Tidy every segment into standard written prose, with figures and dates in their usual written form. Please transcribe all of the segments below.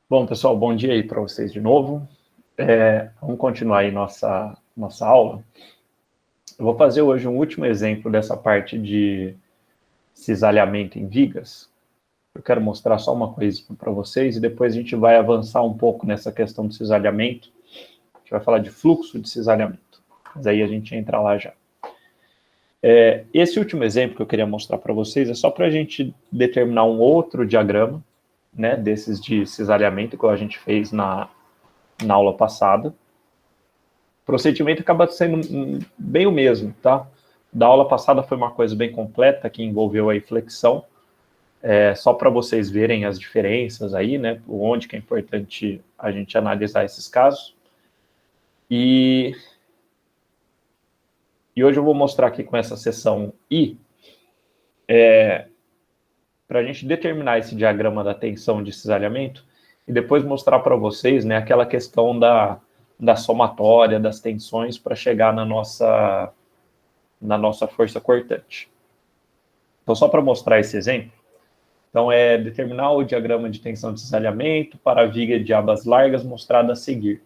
Bom, pessoal, bom dia aí para vocês de novo. Vamos continuar aí nossa aula. Eu vou fazer hoje um último exemplo dessa parte de cisalhamento em vigas. Eu quero mostrar só uma coisa para vocês e depois a gente vai avançar um pouco nessa questão do cisalhamento. A gente vai falar de fluxo de cisalhamento, mas aí a gente entra lá já. Esse último exemplo que eu queria mostrar para vocês é só para a gente determinar um outro diagrama, né, desses de cisalhamento que a gente fez na aula passada. O procedimento acaba sendo bem o mesmo, tá? Da aula passada foi uma coisa bem completa, que envolveu aí flexão, só para vocês verem as diferenças aí, né, onde que é importante a gente analisar esses casos. E hoje eu vou mostrar aqui com essa seção I, para a gente determinar esse diagrama da tensão de cisalhamento e depois mostrar para vocês, né, aquela questão da somatória, das tensões para chegar na nossa força cortante. Então, só para mostrar esse exemplo, então é determinar o diagrama de tensão de cisalhamento para a viga de abas largas mostrada a seguir.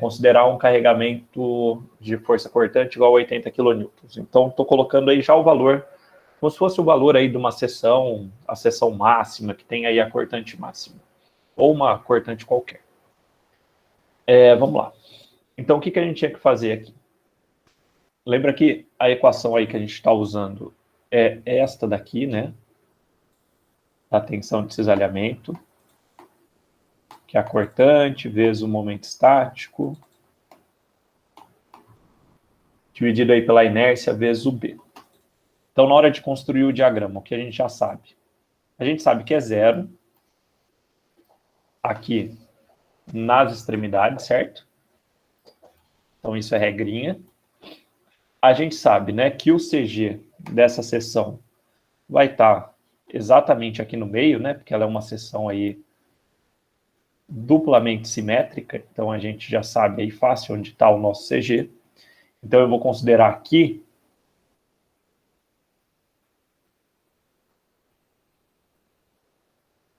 Considerar um carregamento de força cortante igual a 80 kN. Então, estou colocando aí já o valor, como se fosse o valor aí de uma seção, a seção máxima, que tem aí a cortante máxima, ou uma cortante qualquer. Vamos lá. Então, o que a gente tinha que fazer aqui? Lembra que a equação aí que a gente está usando é esta daqui, né? A tensão de cisalhamento, que é a cortante vezes o momento estático, dividido aí pela inércia vezes o B. Então, na hora de construir o diagrama, o que a gente já sabe? A gente sabe que é zero aqui nas extremidades, certo? Então, isso é regrinha. A gente sabe, né, que o CG dessa seção vai estar exatamente aqui no meio, né, porque ela é uma seção aí duplamente simétrica, então a gente já sabe aí fácil onde está o nosso CG. Então eu vou considerar aqui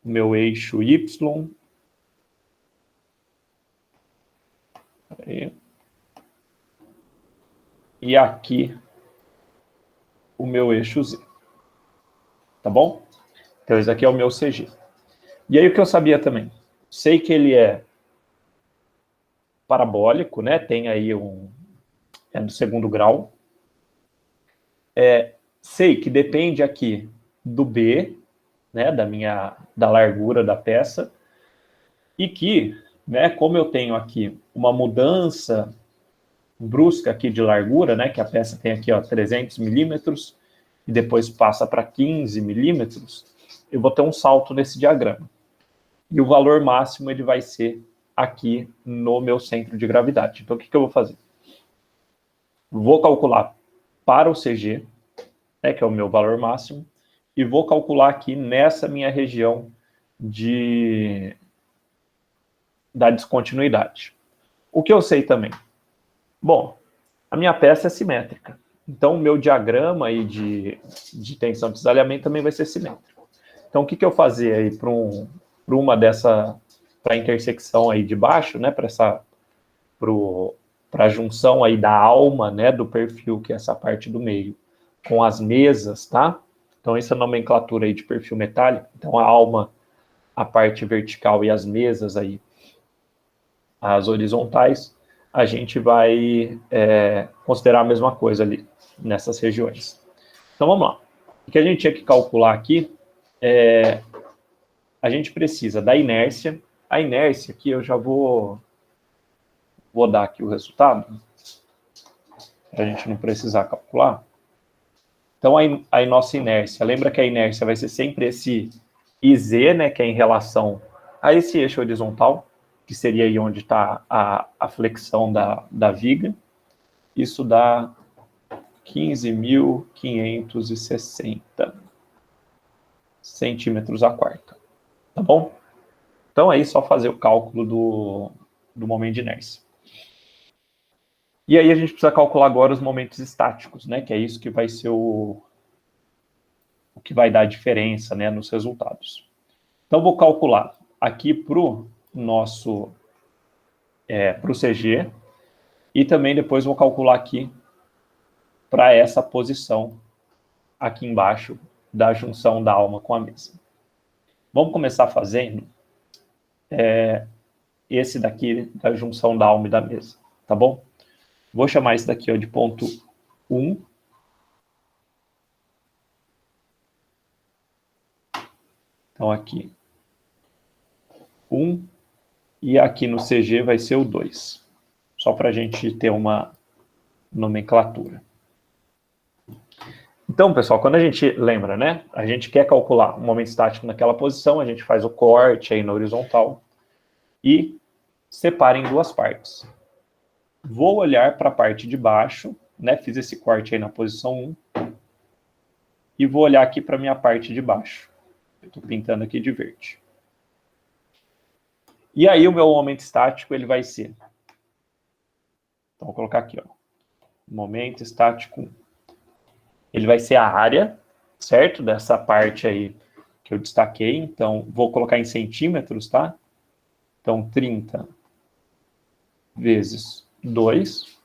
o meu eixo Y. E aqui o meu eixo Z. Tá bom? Então esse aqui é o meu CG. E aí o que eu sabia também? Sei que ele é parabólico, né? Tem aí é do segundo grau. Sei que depende aqui do B, né? Da largura da peça. E que, né? Como eu tenho aqui uma mudança brusca aqui de largura, né? Que a peça tem aqui, ó, 300 milímetros e depois passa para 15 milímetros, eu vou ter um salto nesse diagrama. E o valor máximo ele vai ser aqui no meu centro de gravidade. Então, o que eu vou fazer? Vou calcular para o CG, né, que é o meu valor máximo, e vou calcular aqui nessa minha região da descontinuidade. O que eu sei também? Bom, a minha peça é simétrica. Então, o meu diagrama aí de tensão de cisalhamento também vai ser simétrico. Então, o que eu fazer aí para a intersecção aí de baixo, né, para a junção aí da alma, né, do perfil, que é essa parte do meio, com as mesas, tá? Então, essa é a nomenclatura aí de perfil metálico. Então, a alma, a parte vertical e as mesas aí, as horizontais, a gente vai considerar a mesma coisa ali, nessas regiões. Então, vamos lá. O que a gente tinha que calcular aqui a gente precisa da inércia. A inércia aqui eu já vou dar aqui o resultado, para a gente não precisar calcular. Então, a nossa inércia, lembra que a inércia vai ser sempre esse IZ, né, que é em relação a esse eixo horizontal, que seria aí onde está a flexão da viga. Isso dá 15.560 centímetros a quarta. Tá bom? Então, aí só fazer o cálculo do momento de inércia. E aí a gente precisa calcular agora os momentos estáticos, né? Que é isso que vai ser o que vai dar a diferença, né, nos resultados. Então, vou calcular aqui para o nosso para o CG, e também depois vou calcular aqui para essa posição aqui embaixo da junção da alma com a mesa. Vamos começar fazendo esse daqui da junção da alma e da mesa, tá bom? Vou chamar esse daqui ó, de ponto 1. Então aqui 1 e aqui no CG vai ser o 2. Só para a gente ter uma nomenclatura. Então, pessoal, quando a gente lembra, né? A gente quer calcular o momento estático naquela posição, a gente faz o corte aí na horizontal e separa em duas partes. Vou olhar para a parte de baixo, né? Fiz esse corte aí na posição 1 e vou olhar aqui para a minha parte de baixo. Eu estou pintando aqui de verde. E aí o meu momento estático ele vai ser... Então, vou colocar aqui, ó. Momento estático 1. Ele vai ser a área, certo? Dessa parte aí que eu destaquei. Então, vou colocar em centímetros, tá? Então, 30 vezes 2.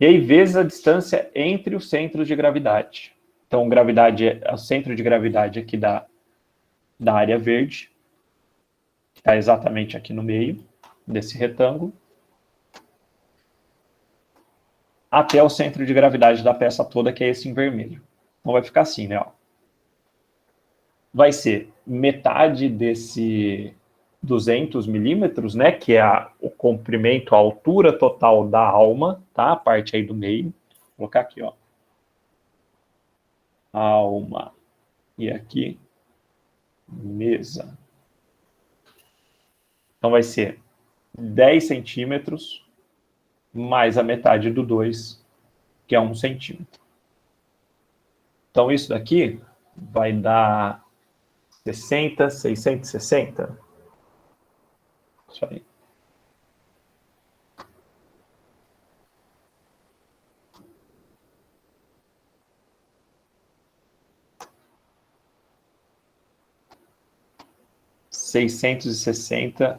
E aí, vezes a distância entre os centros de gravidade. Então, gravidade é o centro de gravidade aqui da área verde, que está exatamente aqui no meio desse retângulo, até o centro de gravidade da peça toda, que é esse em vermelho. Então, vai ficar assim, né? Ó. Vai ser metade desse 200 milímetros, né? Que é o comprimento, a altura total da alma, tá? A parte aí do meio. Vou colocar aqui, ó. Alma. E aqui, mesa. Então, vai ser 10 centímetros mais a metade do 2, que é 1 centímetro. Então, isso daqui vai dar 60, 660. Isso aí. ...660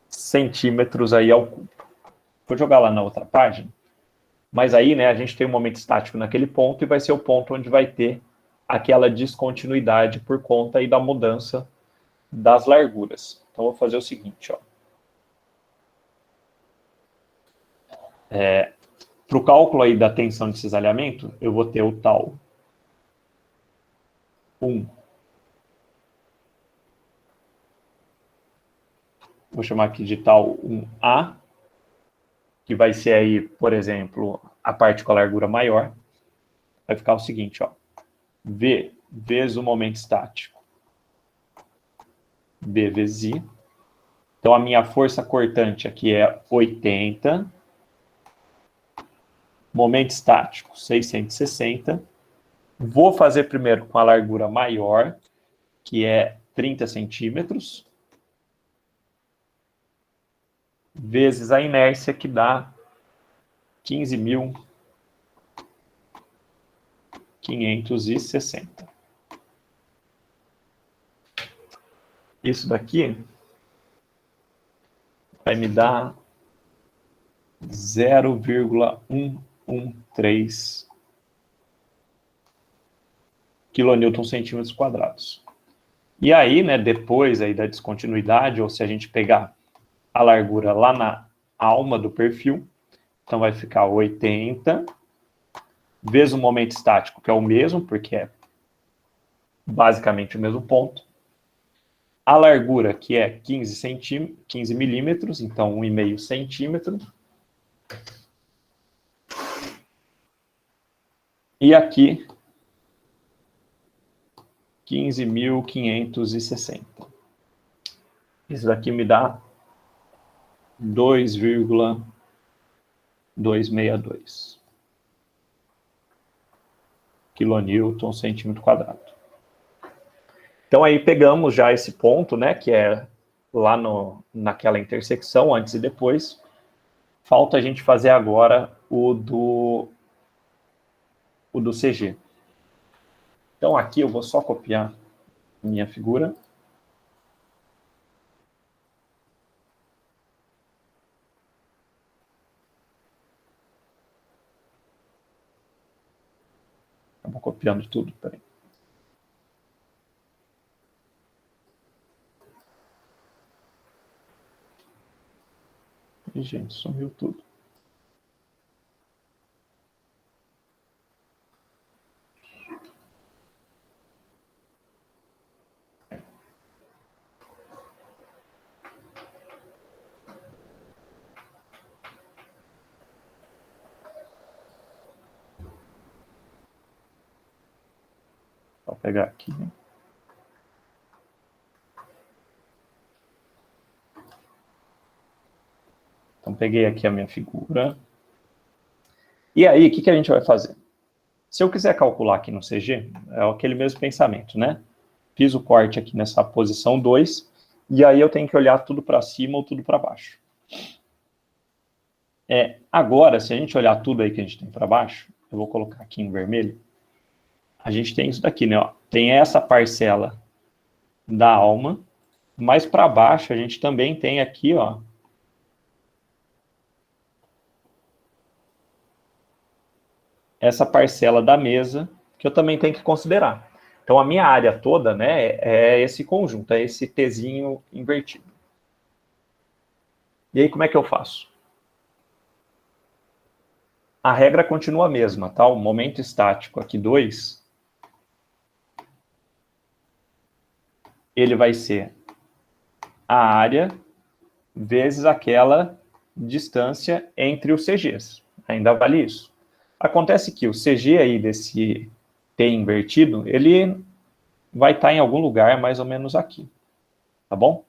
centímetros aí ao cubo. Vou jogar lá na outra página. Mas aí, né, a gente tem um momento estático naquele ponto e vai ser o ponto onde vai ter aquela descontinuidade por conta aí da mudança das larguras. Então, vou fazer o seguinte, ó. Para o cálculo aí da tensão de cisalhamento, eu vou ter o tal 1. Vou chamar aqui de tal 1A, que vai ser aí, por exemplo, a parte com a largura maior. Vai ficar o seguinte, ó. V vezes o momento estático. B vezes I. Então, a minha força cortante aqui é 80. Momento estático, 660. Vou fazer primeiro com a largura maior, que é 30 centímetros, vezes a inércia, que dá 15.560. Isso daqui vai me dar 0,113 quilonewton centímetros quadrados. E aí, né, depois aí da descontinuidade, ou se a gente pegar a largura lá na alma do perfil, então vai ficar 80 vezes o momento estático, que é o mesmo, porque é basicamente o mesmo ponto. A largura, que é 15 milímetros, então 1,5 centímetro. E aqui, 15.560. Isso daqui me dá 2,262 quilonewton centímetro quadrado. Então aí pegamos já esse ponto, né, que é lá naquela intersecção, antes e depois. Falta a gente fazer agora o do CG. Então aqui eu vou só copiar minha figura. Acabou copiando tudo, peraí. Ih, gente, sumiu tudo. Vou pegar aqui, né? Então, peguei aqui a minha figura. E aí, o que a gente vai fazer? Se eu quiser calcular aqui no CG, é aquele mesmo pensamento, né? Fiz o corte aqui nessa posição 2, e aí eu tenho que olhar tudo para cima ou tudo para baixo. Agora, se a gente olhar tudo aí que a gente tem para baixo, eu vou colocar aqui em vermelho, a gente tem isso daqui, né? Ó, tem essa parcela da alma, mas para baixo a gente também tem aqui, ó, essa parcela da mesa, que eu também tenho que considerar. Então, a minha área toda, né, é esse conjunto, é esse Tzinho invertido. E aí, como é que eu faço? A regra continua a mesma, tá? O momento estático aqui 2, ele vai ser a área vezes aquela distância entre os CGs. Ainda vale isso. Acontece que o CG aí desse T invertido, ele vai estar em algum lugar mais ou menos aqui, tá bom?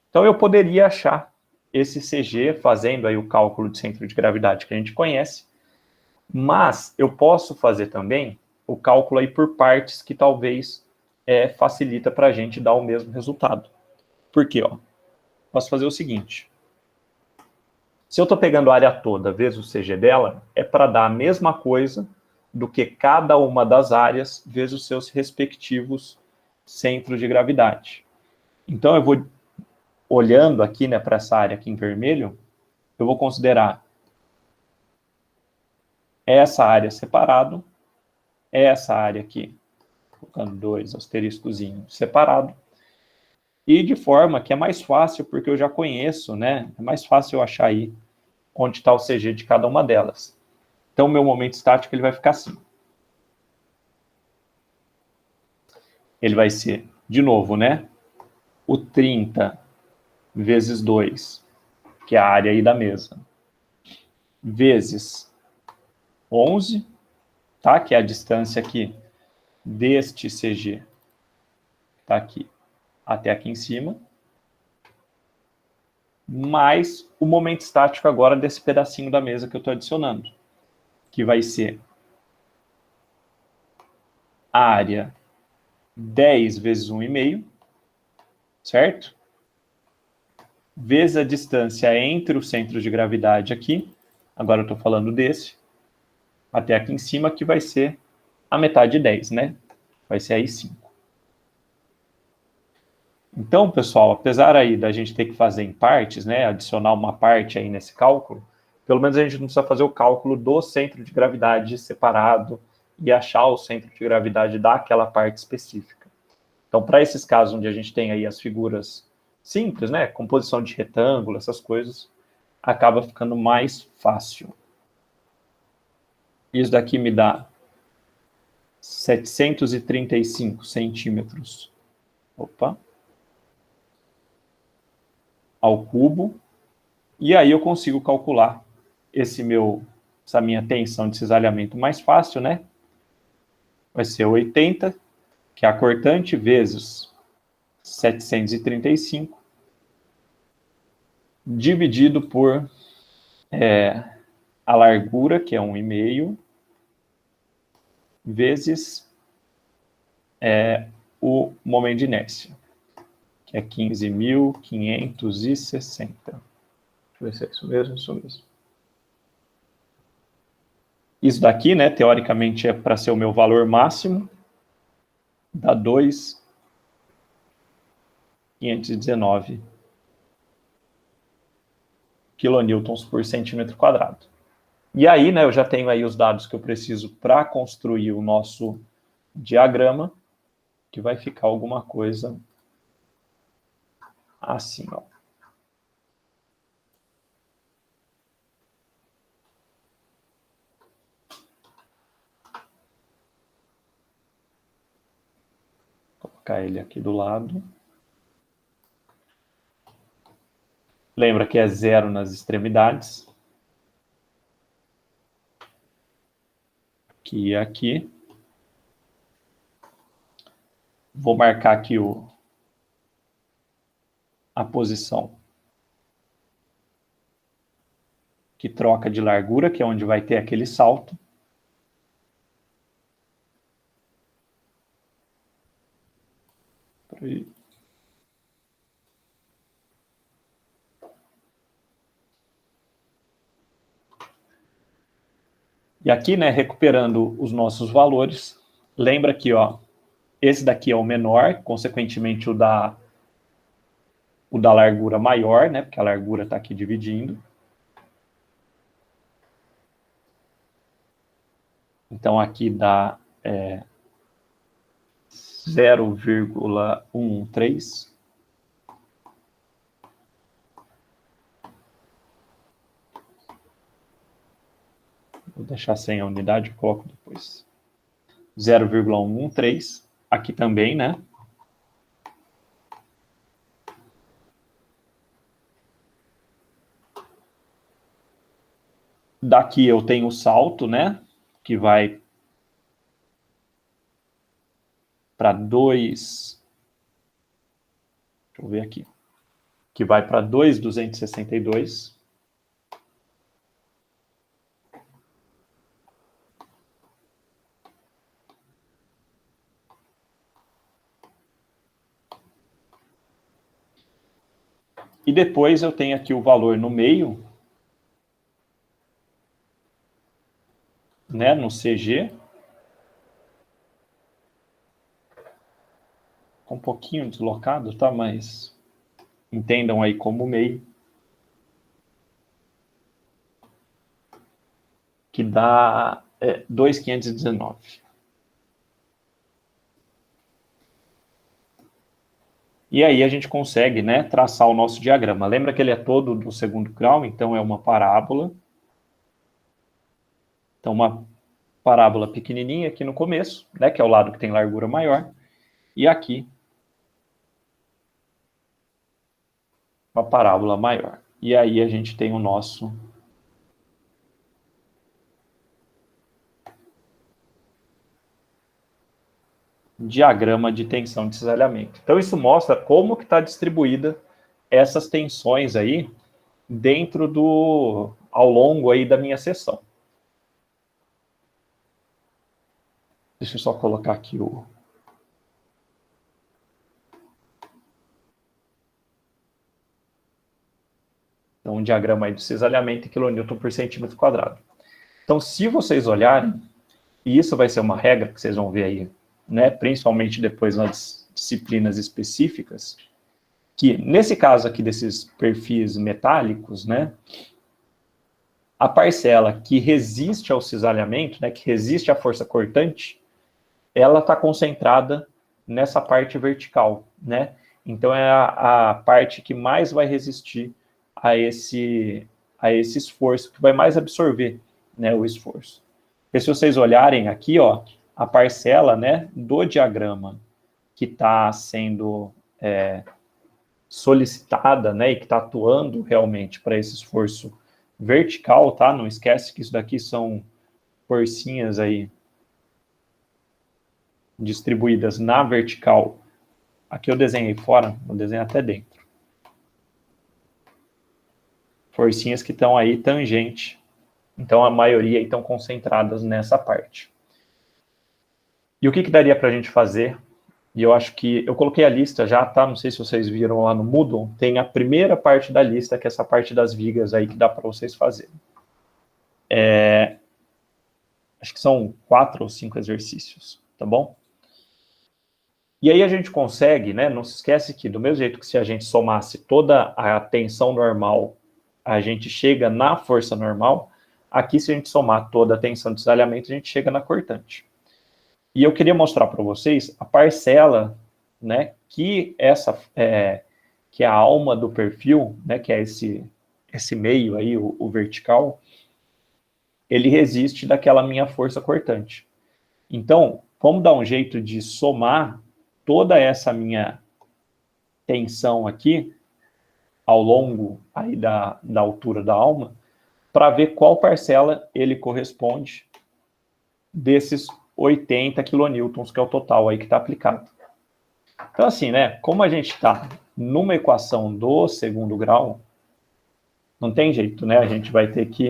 Então eu poderia achar esse CG fazendo aí o cálculo de centro de gravidade que a gente conhece, mas eu posso fazer também o cálculo aí por partes que talvez facilita para a gente dar o mesmo resultado. Por quê? Ó, posso fazer o seguinte. Se eu estou pegando a área toda vezes o CG dela, é para dar a mesma coisa do que cada uma das áreas vezes os seus respectivos centros de gravidade. Então, eu vou olhando aqui, né, para essa área aqui em vermelho, eu vou considerar essa área separado, essa área aqui, colocando 2 asteriscozinhos separado, e de forma que é mais fácil, porque eu já conheço, né, é mais fácil eu achar aí onde está o CG de cada uma delas. Então, o meu momento estático ele vai ficar assim. Ele vai ser, de novo, né, o 30 vezes 2, que é a área aí da mesa, vezes 11, tá? Que é a distância aqui deste CG, tá aqui, até aqui em cima, mais o momento estático agora desse pedacinho da mesa que eu estou adicionando, que vai ser a área 10 vezes 1,5, certo? Vezes a distância entre os centros de gravidade aqui, agora eu estou falando desse, até aqui em cima, que vai ser a metade de 10, né? Vai ser aí 5. Então, pessoal, apesar aí da gente ter que fazer em partes, né, adicionar uma parte aí nesse cálculo, pelo menos a gente não precisa fazer o cálculo do centro de gravidade separado e achar o centro de gravidade daquela parte específica. Então, para esses casos onde a gente tem aí as figuras simples, né, composição de retângulo, essas coisas, acaba ficando mais fácil. Isso daqui me dá 735 centímetros. Opa. Ao cubo, e aí eu consigo calcular essa minha tensão de cisalhamento mais fácil, né? Vai ser 80, que é a cortante, vezes 735, dividido por a largura, que é 1,5, vezes o momento de inércia, que é 15.560. Deixa eu ver se é isso mesmo, isso mesmo. Isso daqui, né, teoricamente, é para ser o meu valor máximo, dá 2.519 quilonewtons por centímetro quadrado. E aí, né, eu já tenho aí os dados que eu preciso para construir o nosso diagrama, que vai ficar alguma coisa assim, ó. Vou colocar ele aqui do lado. Lembra que é 0 nas extremidades. Aqui e aqui. Vou marcar aqui a posição que troca de largura, que é onde vai ter aquele salto. E aqui, né, recuperando os nossos valores, lembra que, ó, esse daqui é o menor, consequentemente o da largura maior, né, porque a largura está aqui dividindo. Então, aqui dá 0,113. Vou deixar sem a unidade, eu coloco depois. 0,113. Aqui também, né? Daqui eu tenho o salto, né? Que vai para 2. Deixa eu ver aqui. Que vai para 2,262. E depois eu tenho aqui o valor no meio, né, no CG. Um pouquinho deslocado, tá? Mas entendam aí como meio. Que dá 2.519. E aí a gente consegue, né, traçar o nosso diagrama. Lembra que ele é todo do segundo grau, então é uma parábola. Então, uma parábola pequenininha aqui no começo, né, que é o lado que tem largura maior. E aqui, uma parábola maior. E aí a gente tem o nosso diagrama de tensão de cisalhamento. Então, isso mostra como que está distribuída essas tensões aí dentro ao longo aí da minha sessão. Deixa eu só colocar aqui então, um diagrama aí do cisalhamento em quilonewton por centímetro quadrado. Então, se vocês olharem, e isso vai ser uma regra que vocês vão ver aí, né, principalmente depois nas disciplinas específicas, que nesse caso aqui desses perfis metálicos, né, a parcela que resiste ao cisalhamento, né, que resiste à força cortante, ela está concentrada nessa parte vertical, né? Então é a parte que mais vai resistir a esse esforço, que vai mais absorver, né, o esforço. Porque se vocês olharem aqui, ó, a parcela, né, do diagrama que está sendo solicitada, né, e que está atuando realmente para esse esforço vertical, tá? Não esquece que isso daqui são forcinhas aí distribuídas na vertical. Aqui eu desenhei fora, eu desenho até dentro. Forcinhas que estão aí tangente. Então, a maioria estão concentradas nessa parte. E o que daria para a gente fazer? E eu acho que eu coloquei a lista já, tá? Não sei se vocês viram lá no Moodle. Tem a primeira parte da lista, que é essa parte das vigas aí que dá para vocês fazerem. Acho que são 4 ou 5 exercícios, tá bom? E aí a gente consegue, né? Não se esquece que do mesmo jeito que se a gente somasse toda a tensão normal, a gente chega na força normal, Aqui, se a gente somar toda a tensão de cisalhamento, a gente chega na cortante. E eu queria mostrar para vocês a parcela, né, que que é a alma do perfil, né, que é esse meio aí, o vertical, ele resiste daquela minha força cortante. Então, vamos dar um jeito de somar toda essa minha tensão aqui, ao longo aí da altura da alma, para ver qual parcela ele corresponde desses 80 quilonewtons, que é o total aí que está aplicado. Então, assim, né, como a gente está numa equação do segundo grau, não tem jeito, né, a gente vai ter que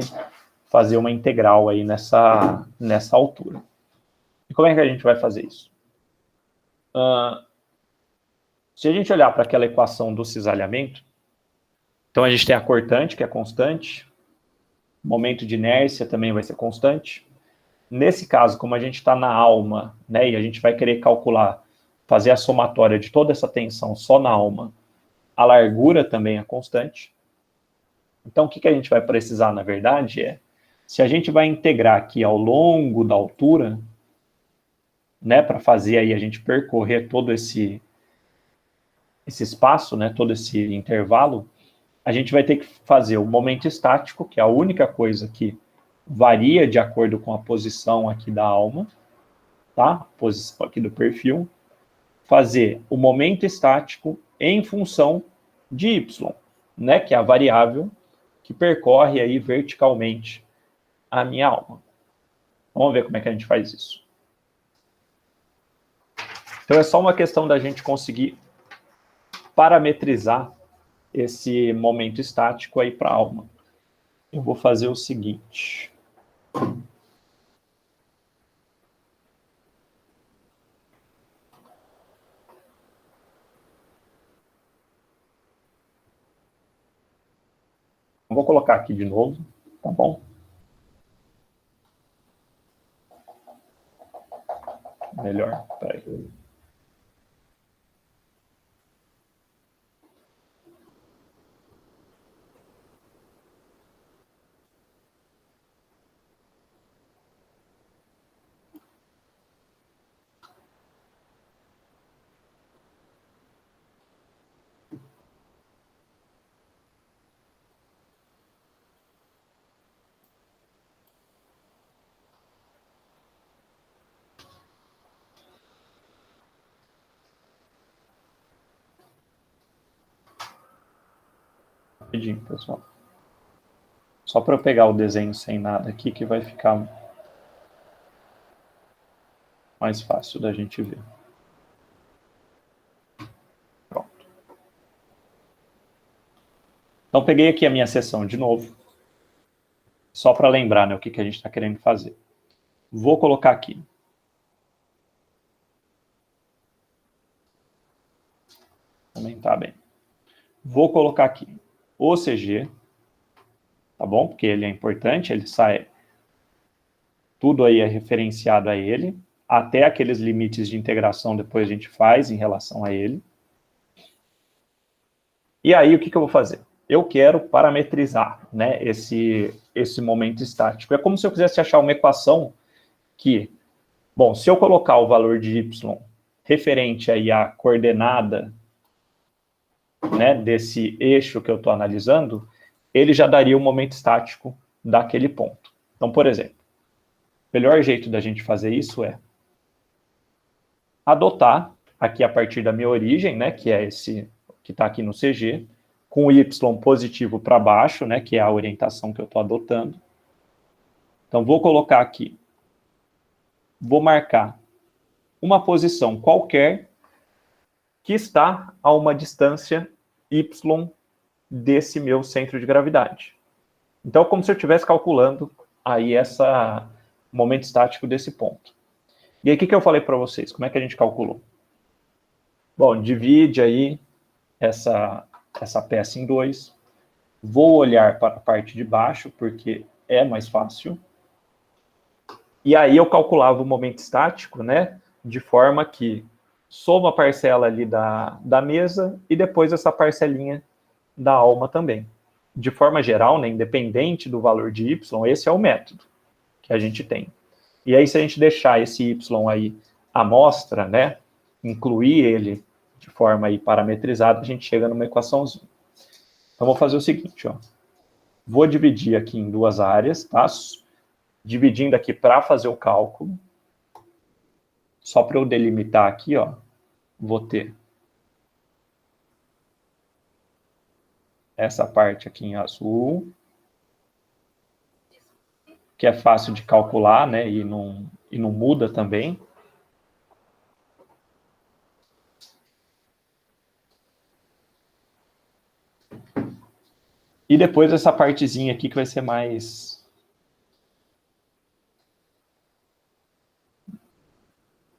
fazer uma integral aí nessa altura. E como é que a gente vai fazer isso? Se a gente olhar para aquela equação do cisalhamento, então a gente tem a cortante, que é constante, o momento de inércia também vai ser constante. Nesse caso, como a gente está na alma, né, e a gente vai querer calcular, fazer a somatória de toda essa tensão só na alma, a largura também é constante. Então, o que a gente vai precisar, na verdade, se a gente vai integrar aqui ao longo da altura, né, para fazer aí a gente percorrer todo esse espaço, né, todo esse intervalo, a gente vai ter que fazer o momento estático, que é a única coisa que varia de acordo com a posição aqui da alma, tá? A posição aqui do perfil. Fazer o momento estático em função de y, né, que é a variável que percorre aí verticalmente a minha alma. Vamos ver como é que a gente faz isso. Então é só uma questão da gente conseguir parametrizar esse momento estático aí para a alma. Eu vou fazer o seguinte. Vou colocar aqui de novo, tá bom? Melhor, peraí. Rapidinho, pessoal. Só para eu pegar o desenho sem nada aqui, que vai ficar mais fácil da gente ver. Pronto. Então, peguei aqui a minha seção de novo, só para lembrar, né, o que a gente está querendo fazer. Vou colocar aqui. Aumentar bem. Vou colocar aqui o CG, tá bom? Porque ele é importante, ele sai... Tudo aí é referenciado a ele, até aqueles limites de integração depois a gente faz em relação a ele. E aí, o que eu vou fazer? Eu quero parametrizar, né, esse momento estático. É como se eu quisesse achar uma equação que, bom, se eu colocar o valor de y referente aí à coordenada, né, desse eixo que eu estou analisando, ele já daria o momento estático daquele ponto. Então, por exemplo, o melhor jeito da gente fazer isso é adotar, aqui a partir da minha origem, né, que é esse que está aqui no CG, com o y positivo para baixo, né, que é a orientação que eu estou adotando. Então, vou colocar aqui, vou marcar uma posição qualquer que está a uma distância y desse meu centro de gravidade. Então, como se eu estivesse calculando aí esse momento estático desse ponto. E aí, o que eu falei para vocês? Como é que a gente calculou? Bom, divide aí essa peça em dois. Vou olhar para a parte de baixo, porque é mais fácil. E aí eu calculava o momento estático, né? De forma que soma a parcela ali da mesa e depois essa parcelinha da alma também. de forma geral, né, independente do valor de y, esse é o método que a gente tem. E aí, se a gente deixar esse y aí amostra, né, incluir ele de forma aí parametrizada, a gente chega numa equaçãozinha. Então, vou fazer o seguinte, ó. Vou dividir aqui em duas áreas, tá? Dividindo aqui para fazer o cálculo. Só para eu delimitar aqui, ó, vou ter essa parte aqui em azul, que é fácil de calcular, né, e não muda também. E depois essa partezinha aqui que vai ser mais...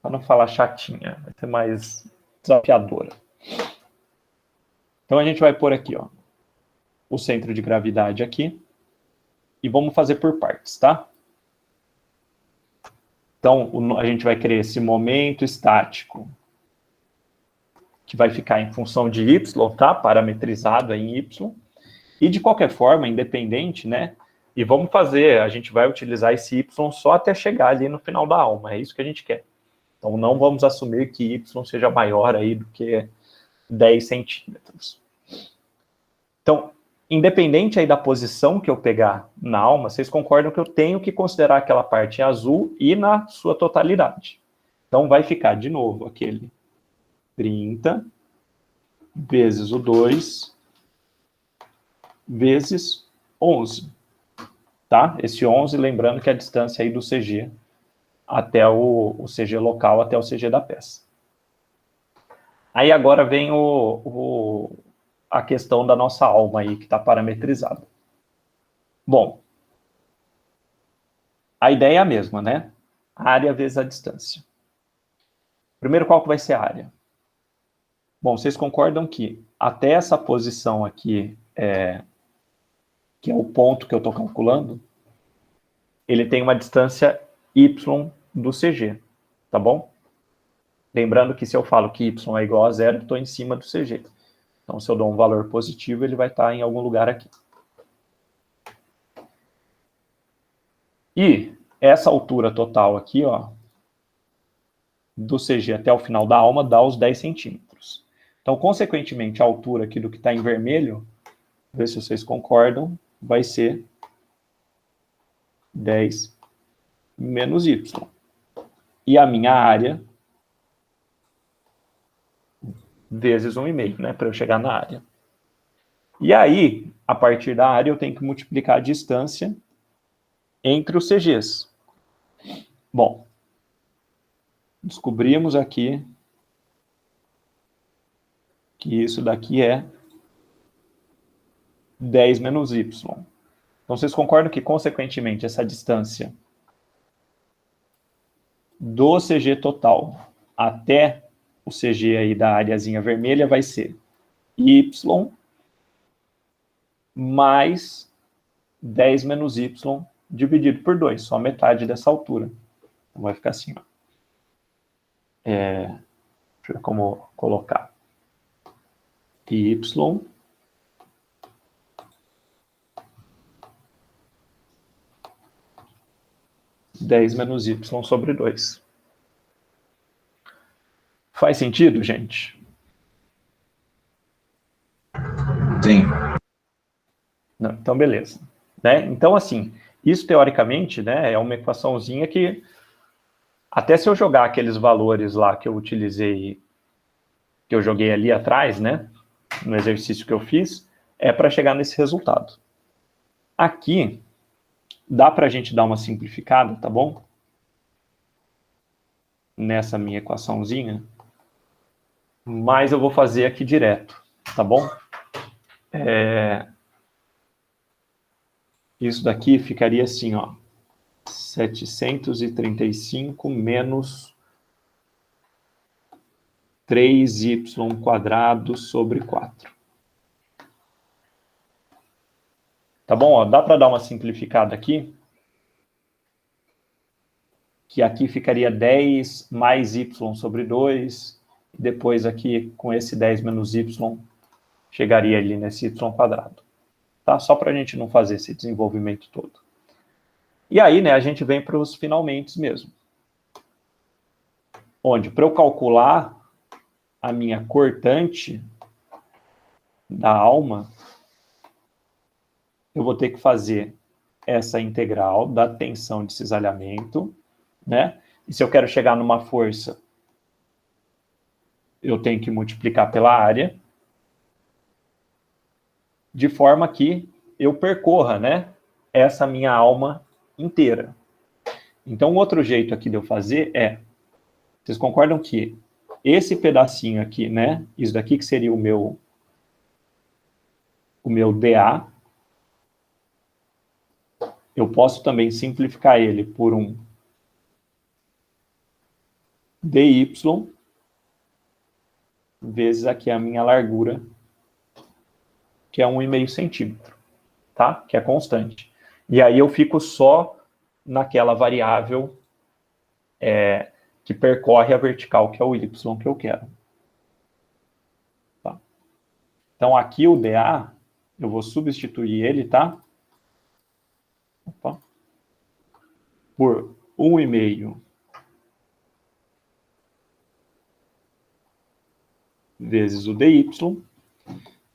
para não falar chatinha, vai ser mais desafiadora. Então a gente vai pôr aqui, ó, o centro de gravidade aqui, e vamos fazer por partes, tá? Então a gente vai criar esse momento estático, que vai ficar em função de y, tá? Parametrizado em y. E de qualquer forma, independente, né? E vamos fazer, a gente vai utilizar esse y só até chegar ali no final da alma, é isso que a gente quer. Então não vamos assumir que y seja maior aí do que 10 centímetros. Então, independente aí da posição que eu pegar na alma, vocês concordam que eu tenho que considerar aquela parte em azul e na sua totalidade. Então vai ficar de novo aquele 30 vezes o 2 vezes 11, tá? Esse 11, lembrando que é a distância aí do CG até o CG local, até o CG da peça. Aí agora vem a questão da nossa alma aí, que está parametrizada. Bom, a ideia é a mesma, né? Área vezes a distância. Primeiro, qual que vai ser a área? Bom, vocês concordam que até essa posição aqui, que é o ponto que eu estou calculando, ele tem uma distância y do CG, tá bom? Lembrando que se eu falo que y é igual a zero, eu estou em cima do CG. Então, se eu dou um valor positivo, ele vai estar em algum lugar aqui. E essa altura total aqui, ó, do CG até o final da alma, dá os 10 centímetros. Então, consequentemente, a altura aqui do que está em vermelho, ver se vocês concordam, vai ser 10 menos y. E a minha área vezes 1,5, né, para eu chegar na área. E aí, a partir da área, eu tenho que multiplicar a distância entre os CGs. Bom, descobrimos aqui que isso daqui é 10 menos y. Então, vocês concordam que, consequentemente, essa distância do CG total até o CG aí da areazinha vermelha vai ser y mais 10 menos y dividido por 2, só metade dessa altura. Então, vai ficar assim, ó. Deixa eu ver como colocar. Y 10 menos y sobre 2. Faz sentido, gente? Sim. Não, então, beleza. Né? Então, assim, isso teoricamente, né, é uma equaçãozinha que, até se eu jogar aqueles valores lá que eu utilizei, que eu joguei ali atrás, né, no exercício que eu fiz, é para chegar nesse resultado. Aqui, dá para a gente dar uma simplificada, tá bom? Nessa minha equaçãozinha. Mas eu vou fazer aqui direto, tá bom? Isso daqui ficaria assim, ó. 735 menos 3y² sobre 4. Tá bom? Ó, dá para dar uma simplificada aqui? Que aqui ficaria 10 mais y sobre 2. Depois aqui, com esse 10 menos y, chegaria ali nesse y². tá? Só para a gente não fazer esse desenvolvimento todo. E aí, né, a gente vem para os finalmente mesmo. Onde, para eu calcular a minha cortante da alma, eu vou ter que fazer essa integral da tensão de cisalhamento, né? E se eu quero chegar numa força, eu tenho que multiplicar pela área, de forma que eu percorra, né, essa minha alma inteira. Então, outro jeito aqui de eu fazer é, vocês concordam que esse pedacinho aqui, né, isso daqui que seria o meu dA, eu posso também simplificar ele por um dy vezes aqui a minha largura, que é 1,5 centímetro, tá? Que é constante. E aí eu fico só naquela variável que percorre a vertical, que é o y que eu quero. Tá? Então aqui o dA, eu vou substituir ele, tá? Opa. Por 1,5 vezes o dy.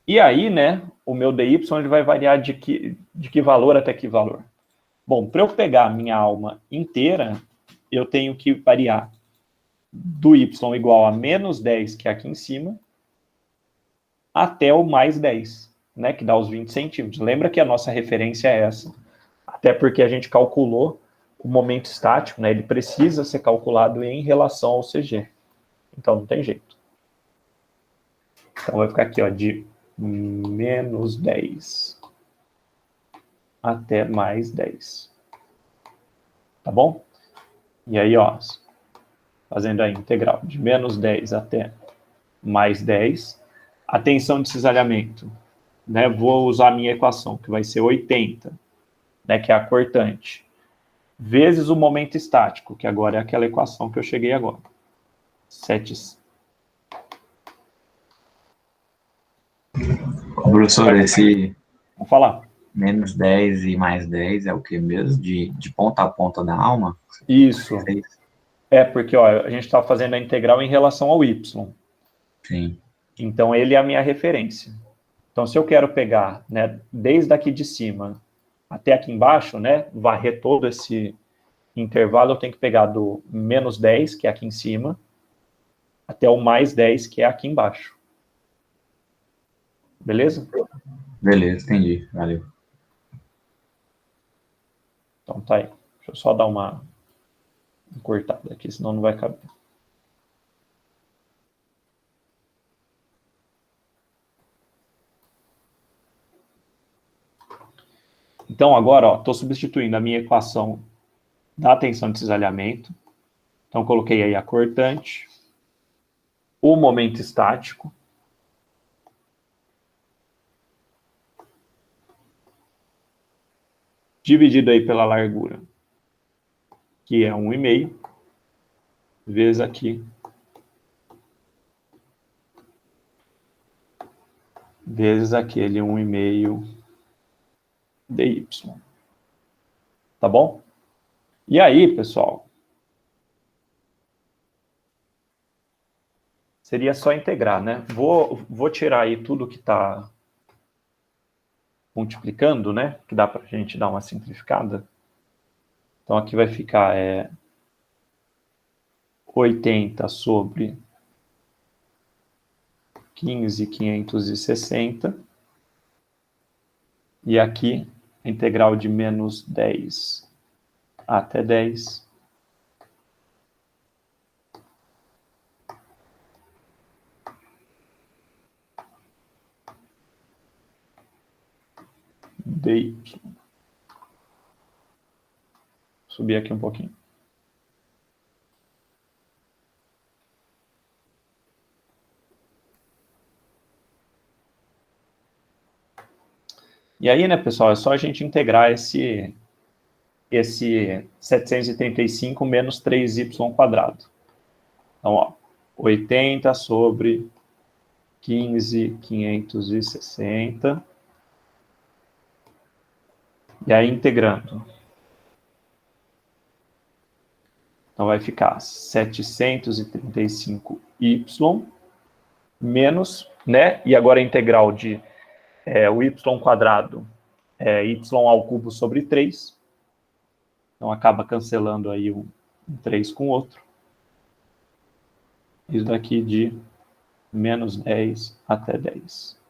E aí, né, o meu dy ele vai variar de que valor até que valor? Bom, para eu pegar a minha alma inteira, eu tenho que variar do y igual a menos 10, que é aqui em cima, até o mais 10, né, que dá os 20 centímetros. Lembra que a nossa referência é essa. Até porque a gente calculou o momento estático, né, ele precisa ser calculado em relação ao CG. Então, não tem jeito. Então, vai ficar aqui, ó, de menos 10 até mais 10. Tá bom? E aí, ó, fazendo a integral de menos 10 até mais 10. A tensão de cisalhamento, né? Vou usar a minha equação, que vai ser 80, né, que é a cortante, vezes o momento estático, que agora é aquela equação que eu cheguei agora. 7. Professor, esse Vamos falar. menos 10 e mais 10 é o que mesmo? De ponta a ponta da alma? Isso. Porque ó, a gente está fazendo a integral em relação ao y. Sim. Então, ele é a minha referência. Então, se eu quero pegar, né, desde aqui de cima até aqui embaixo, né, varrer todo esse intervalo, eu tenho que pegar do menos 10, que é aqui em cima, até o mais 10, que é aqui embaixo. Beleza? Beleza, entendi. Valeu. Então, tá aí. Deixa eu só dar uma cortada aqui, senão não vai caber. Então, agora, estou substituindo a minha equação da tensão de cisalhamento. Então, coloquei aí a cortante, o momento estático, dividido aí pela largura, que é 1,5, vezes aqui, vezes aquele 1,5 dy. Tá bom? E aí, pessoal, seria só integrar, né? Vou tirar aí tudo que está multiplicando, né? Que dá para a gente dar uma simplificada. Então, aqui vai ficar 80 sobre 15.560. E aqui, a integral de menos 10 até 10. dy. Subir aqui um pouquinho. E aí, né, pessoal, é só a gente integrar esse 735 menos 3y². Então, ó, 80 sobre 15.560 E aí, integrando. Então, vai ficar 735y menos, né? E agora a integral de o y quadrado é y ao cubo sobre 3. Então, acaba cancelando aí um 3 com o outro. Isso daqui de menos 10 até 10.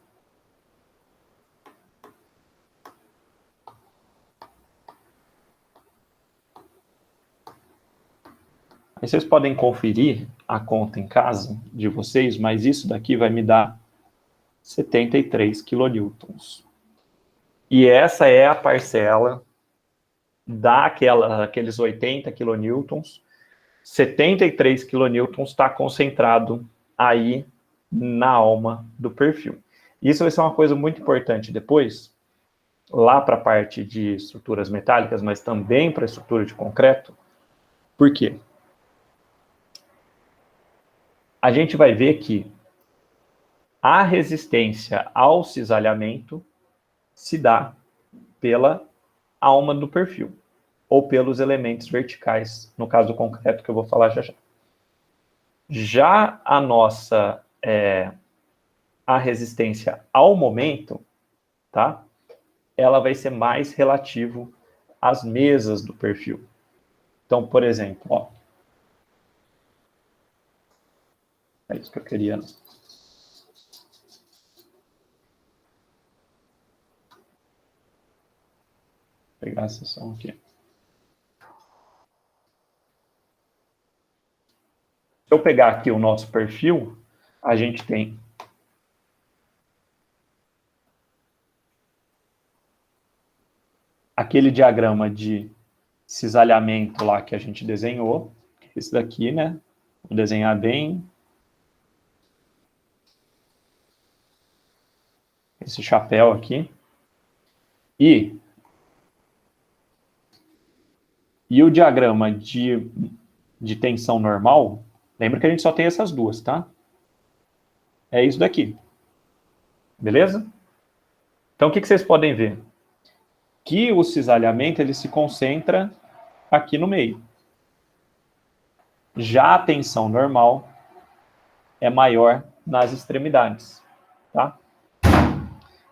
Aí vocês podem conferir a conta em casa de vocês, mas isso daqui vai me dar 73 kilonewtons. E essa é a parcela daqueles 80 kilonewtons. 73 kilonewtons está concentrado aí na alma do perfil. Isso vai ser uma coisa muito importante depois, lá para a parte de estruturas metálicas, mas também para a estrutura de concreto. Por quê? A gente vai ver que a resistência ao cisalhamento se dá pela alma do perfil, ou pelos elementos verticais, no caso do concreto, que eu vou falar já já. Já a nossa a resistência ao momento, tá? Ela vai ser mais relativo às mesas do perfil. Então, por exemplo, ó, é isso que eu queria. Vou pegar a seção aqui. Se eu pegar aqui o nosso perfil, a gente tem aquele diagrama de cisalhamento lá que a gente desenhou, esse daqui, né? Vou desenhar bem. Esse chapéu aqui. E o diagrama de tensão normal, lembra que a gente só tem essas duas, tá? É isso daqui. Beleza? Então, o que vocês podem ver? Que o cisalhamento ele se concentra aqui no meio. Já a tensão normal é maior nas extremidades, tá?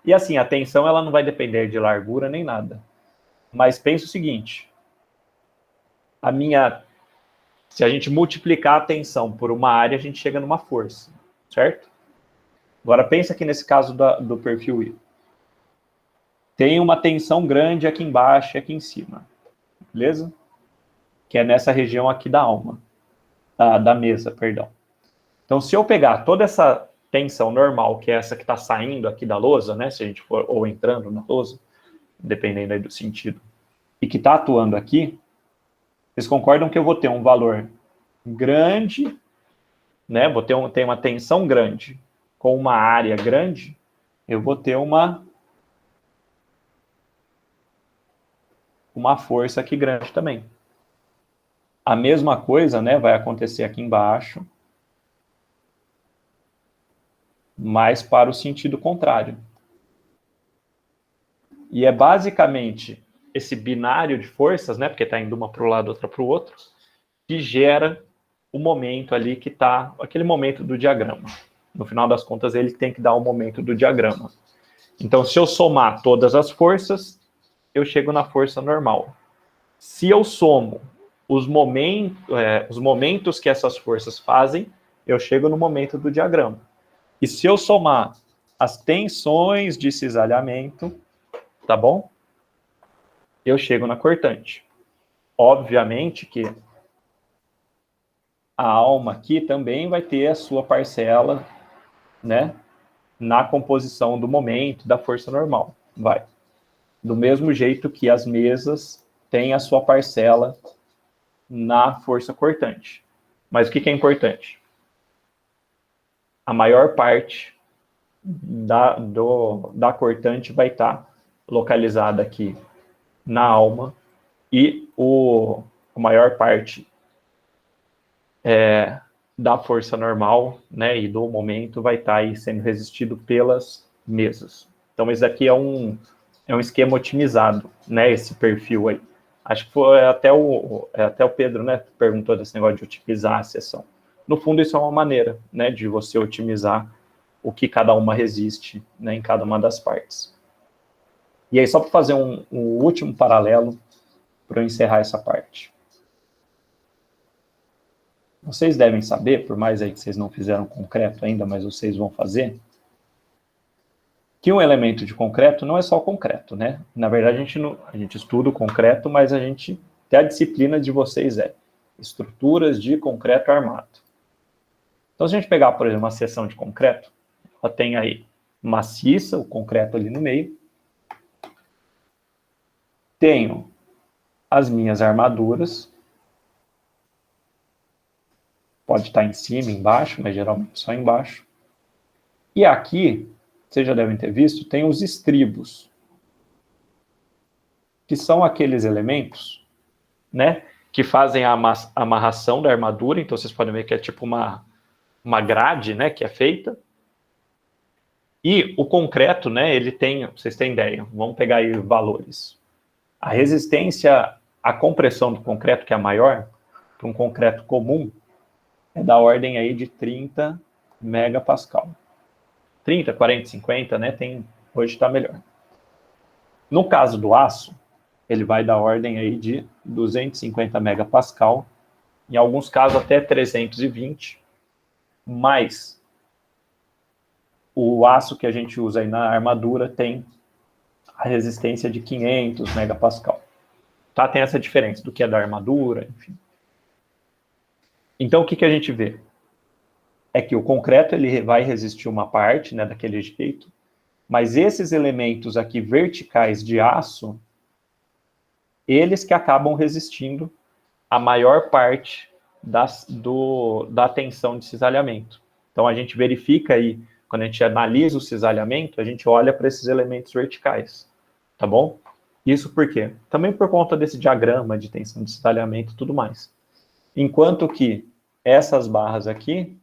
E assim, a tensão ela não vai depender de largura nem nada. Mas pensa o seguinte, se a gente multiplicar a tensão por uma área, a gente chega numa força, certo? Agora pensa aqui nesse caso do perfil I. Tem uma tensão grande aqui embaixo e aqui em cima, beleza? Que é nessa região aqui da alma, da mesa, perdão. Então, se eu pegar toda essa tensão normal, que é essa que está saindo aqui da lousa, né? Se a gente for ou entrando na lousa, dependendo aí do sentido, e que está atuando aqui, vocês concordam que eu vou ter um valor grande, né? Vou ter uma tensão grande com uma área grande, eu vou ter uma força aqui grande também. A mesma coisa, né, vai acontecer aqui embaixo, mas para o sentido contrário. E é basicamente esse binário de forças, né, porque está indo uma para o lado, outra para o outro, que gera o momento ali que está, aquele momento do diagrama. No final das contas, ele tem que dar o momento do diagrama. Então, se eu somar todas as forças, eu chego na força normal. Se eu somo os momentos que essas forças fazem, eu chego no momento do diagrama. E se eu somar as tensões de cisalhamento, tá bom? Eu chego na cortante. Obviamente que a alma aqui também vai ter a sua parcela, né, na composição do momento, da força normal. Vai. Do mesmo jeito que as mesas têm a sua parcela na força cortante. Mas o que é importante? A maior parte da cortante vai estar localizada aqui na alma e a maior parte da força normal, né, e do momento vai estar aí sendo resistido pelas mesas. Então, esse aqui é um é um esquema otimizado, né, esse perfil aí. Acho que foi até o Pedro, né, que perguntou desse negócio de otimizar a sessão. No fundo, isso é uma maneira, né, de você otimizar o que cada uma resiste, né, em cada uma das partes. E aí, só para fazer um último paralelo, para eu encerrar essa parte. Vocês devem saber, por mais aí que vocês não fizeram concreto ainda, mas vocês vão fazer, que um elemento de concreto não é só o concreto, né? Na verdade, a gente estuda o concreto, mas até a disciplina de vocês é estruturas de concreto armado. Então, se a gente pegar, por exemplo, uma seção de concreto, ela tem aí maciça, o concreto ali no meio. Tenho as minhas armaduras. Pode estar em cima, embaixo, mas geralmente só embaixo. E aqui, vocês já devem ter visto, tem os estribos, que são aqueles elementos, né, que fazem a amarração da armadura. Então, vocês podem ver que é tipo uma grade, né, que é feita. E o concreto, né, ele tem, vocês têm ideia, vamos pegar aí valores. A resistência à compressão do concreto, que é a maior, para um concreto comum, é da ordem aí de 30 megapascal. 30, 40, 50, né, hoje está melhor. No caso do aço, ele vai da ordem aí de 250 megapascal, em alguns casos até 320, mas o aço que a gente usa aí na armadura tem a resistência de 500 megapascal. Tá? Tem essa diferença do que é da armadura, enfim. Então, o que a gente vê? É que o concreto ele vai resistir uma parte, né, daquele jeito, mas esses elementos aqui verticais de aço, eles que acabam resistindo a maior parte da tensão de cisalhamento. Então, a gente verifica aí, quando a gente analisa o cisalhamento, a gente olha para esses elementos verticais, tá bom? Isso por quê? Também por conta desse diagrama de tensão de cisalhamento e tudo mais. Enquanto que essas barras aqui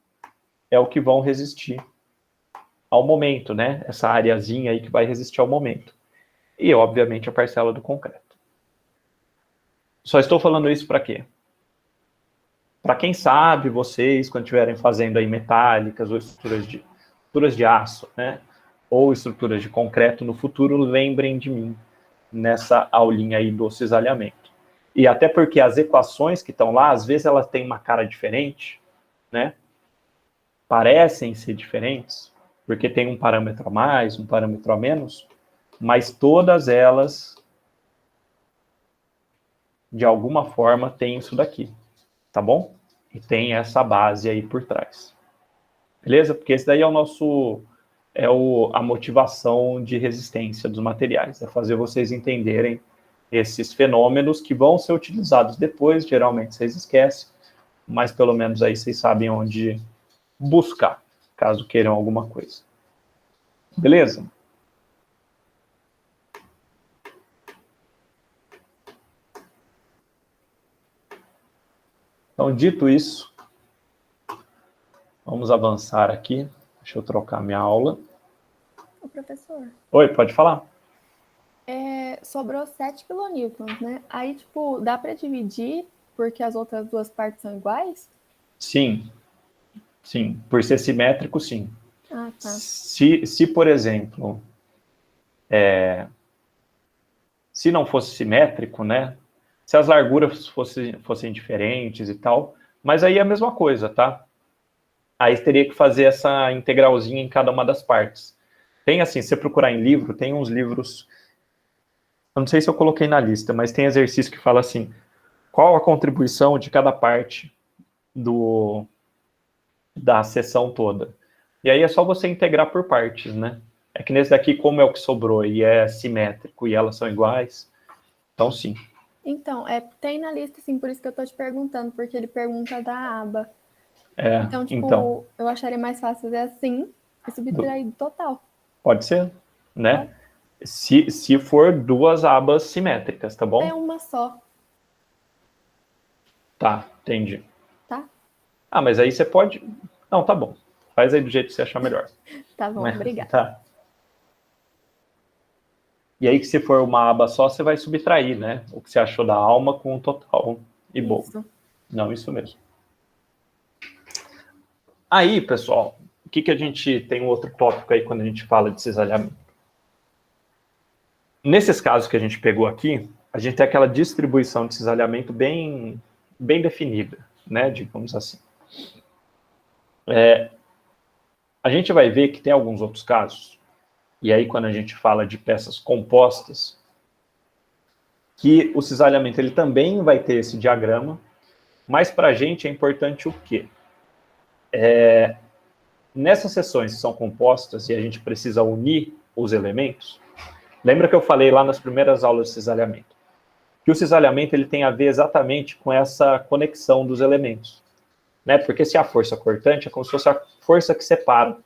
é o que vão resistir ao momento, né? Essa areazinha aí que vai resistir ao momento. E, obviamente, a parcela do concreto. Só estou falando isso para quê? Para quem sabe, vocês, quando estiverem fazendo aí metálicas ou estruturas de aço, né? Ou estruturas de concreto no futuro, lembrem de mim nessa aulinha aí do cisalhamento. E até porque as equações que estão lá, às vezes elas têm uma cara diferente, né? Parecem ser diferentes, porque tem um parâmetro a mais, um parâmetro a menos, mas todas elas, de alguma forma, têm isso daqui, tá bom? E tem essa base aí por trás. Beleza? Porque esse daí é a motivação de resistência dos materiais, é fazer vocês entenderem esses fenômenos que vão ser utilizados depois, geralmente vocês esquecem, mas pelo menos aí vocês sabem onde buscar, caso queiram alguma coisa. Beleza? Então, dito isso, vamos avançar aqui. Deixa eu trocar minha aula. Ô, professor. Oi, pode falar. Sobrou 7 quilonewtons, né? Aí, tipo, dá para dividir porque as outras duas partes são iguais? Sim. Sim. Por ser simétrico, sim. Ah, tá. Se por exemplo, se não fosse simétrico, né? Se as larguras fossem diferentes e tal, mas aí é a mesma coisa, tá? Aí teria que fazer essa integralzinha em cada uma das partes. Tem assim, se você procurar em livro, tem uns livros, eu não sei se eu coloquei na lista, mas tem exercício que fala assim, qual a contribuição de cada parte da seção toda. E aí é só você integrar por partes, né? É que nesse daqui, como é o que sobrou e é simétrico e elas são iguais, então sim. Então, tem na lista, sim, por isso que eu tô te perguntando, porque ele pergunta da aba. Então, tipo, eu acharia mais fácil fazer assim e subtrair do total. Pode ser, né? Se for duas abas simétricas, tá bom? É uma só. Tá, entendi. Tá? Ah, mas aí você pode... Não, tá bom. Faz aí do jeito que você achar melhor. Tá bom, obrigada. Tá. E aí, que se for uma aba só, você vai subtrair, né? O que você achou da alma com o total e boa. Não, isso mesmo. Aí, pessoal, o que a gente tem um outro tópico aí quando a gente fala de cisalhamento? Nesses casos que a gente pegou aqui, a gente tem aquela distribuição de cisalhamento bem definida, né? Digamos assim. A gente vai ver que tem alguns outros casos, e aí quando a gente fala de peças compostas, que o cisalhamento ele também vai ter esse diagrama, mas para a gente é importante o quê? Nessas seções que são compostas e a gente precisa unir os elementos, lembra que eu falei lá nas primeiras aulas de cisalhamento, que o cisalhamento ele tem a ver exatamente com essa conexão dos elementos, né? Porque se a força cortante é como se fosse a força que separa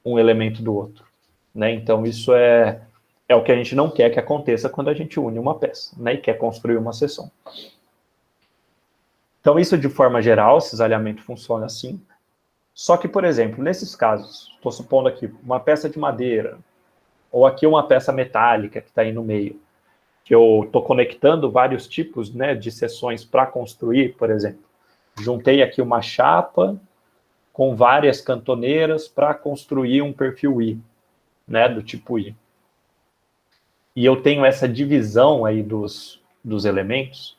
um elemento do outro, né? Então isso é o que a gente não quer que aconteça quando a gente une uma peça, né? E quer construir uma seção. Então isso de forma geral, o cisalhamento funciona assim. Só que, por exemplo, nesses casos, estou supondo aqui uma peça de madeira, ou aqui uma peça metálica que está aí no meio, que eu estou conectando vários tipos, né, de seções para construir, por exemplo. Juntei aqui uma chapa com várias cantoneiras para construir um perfil I, né, do tipo I. E eu tenho essa divisão aí dos elementos,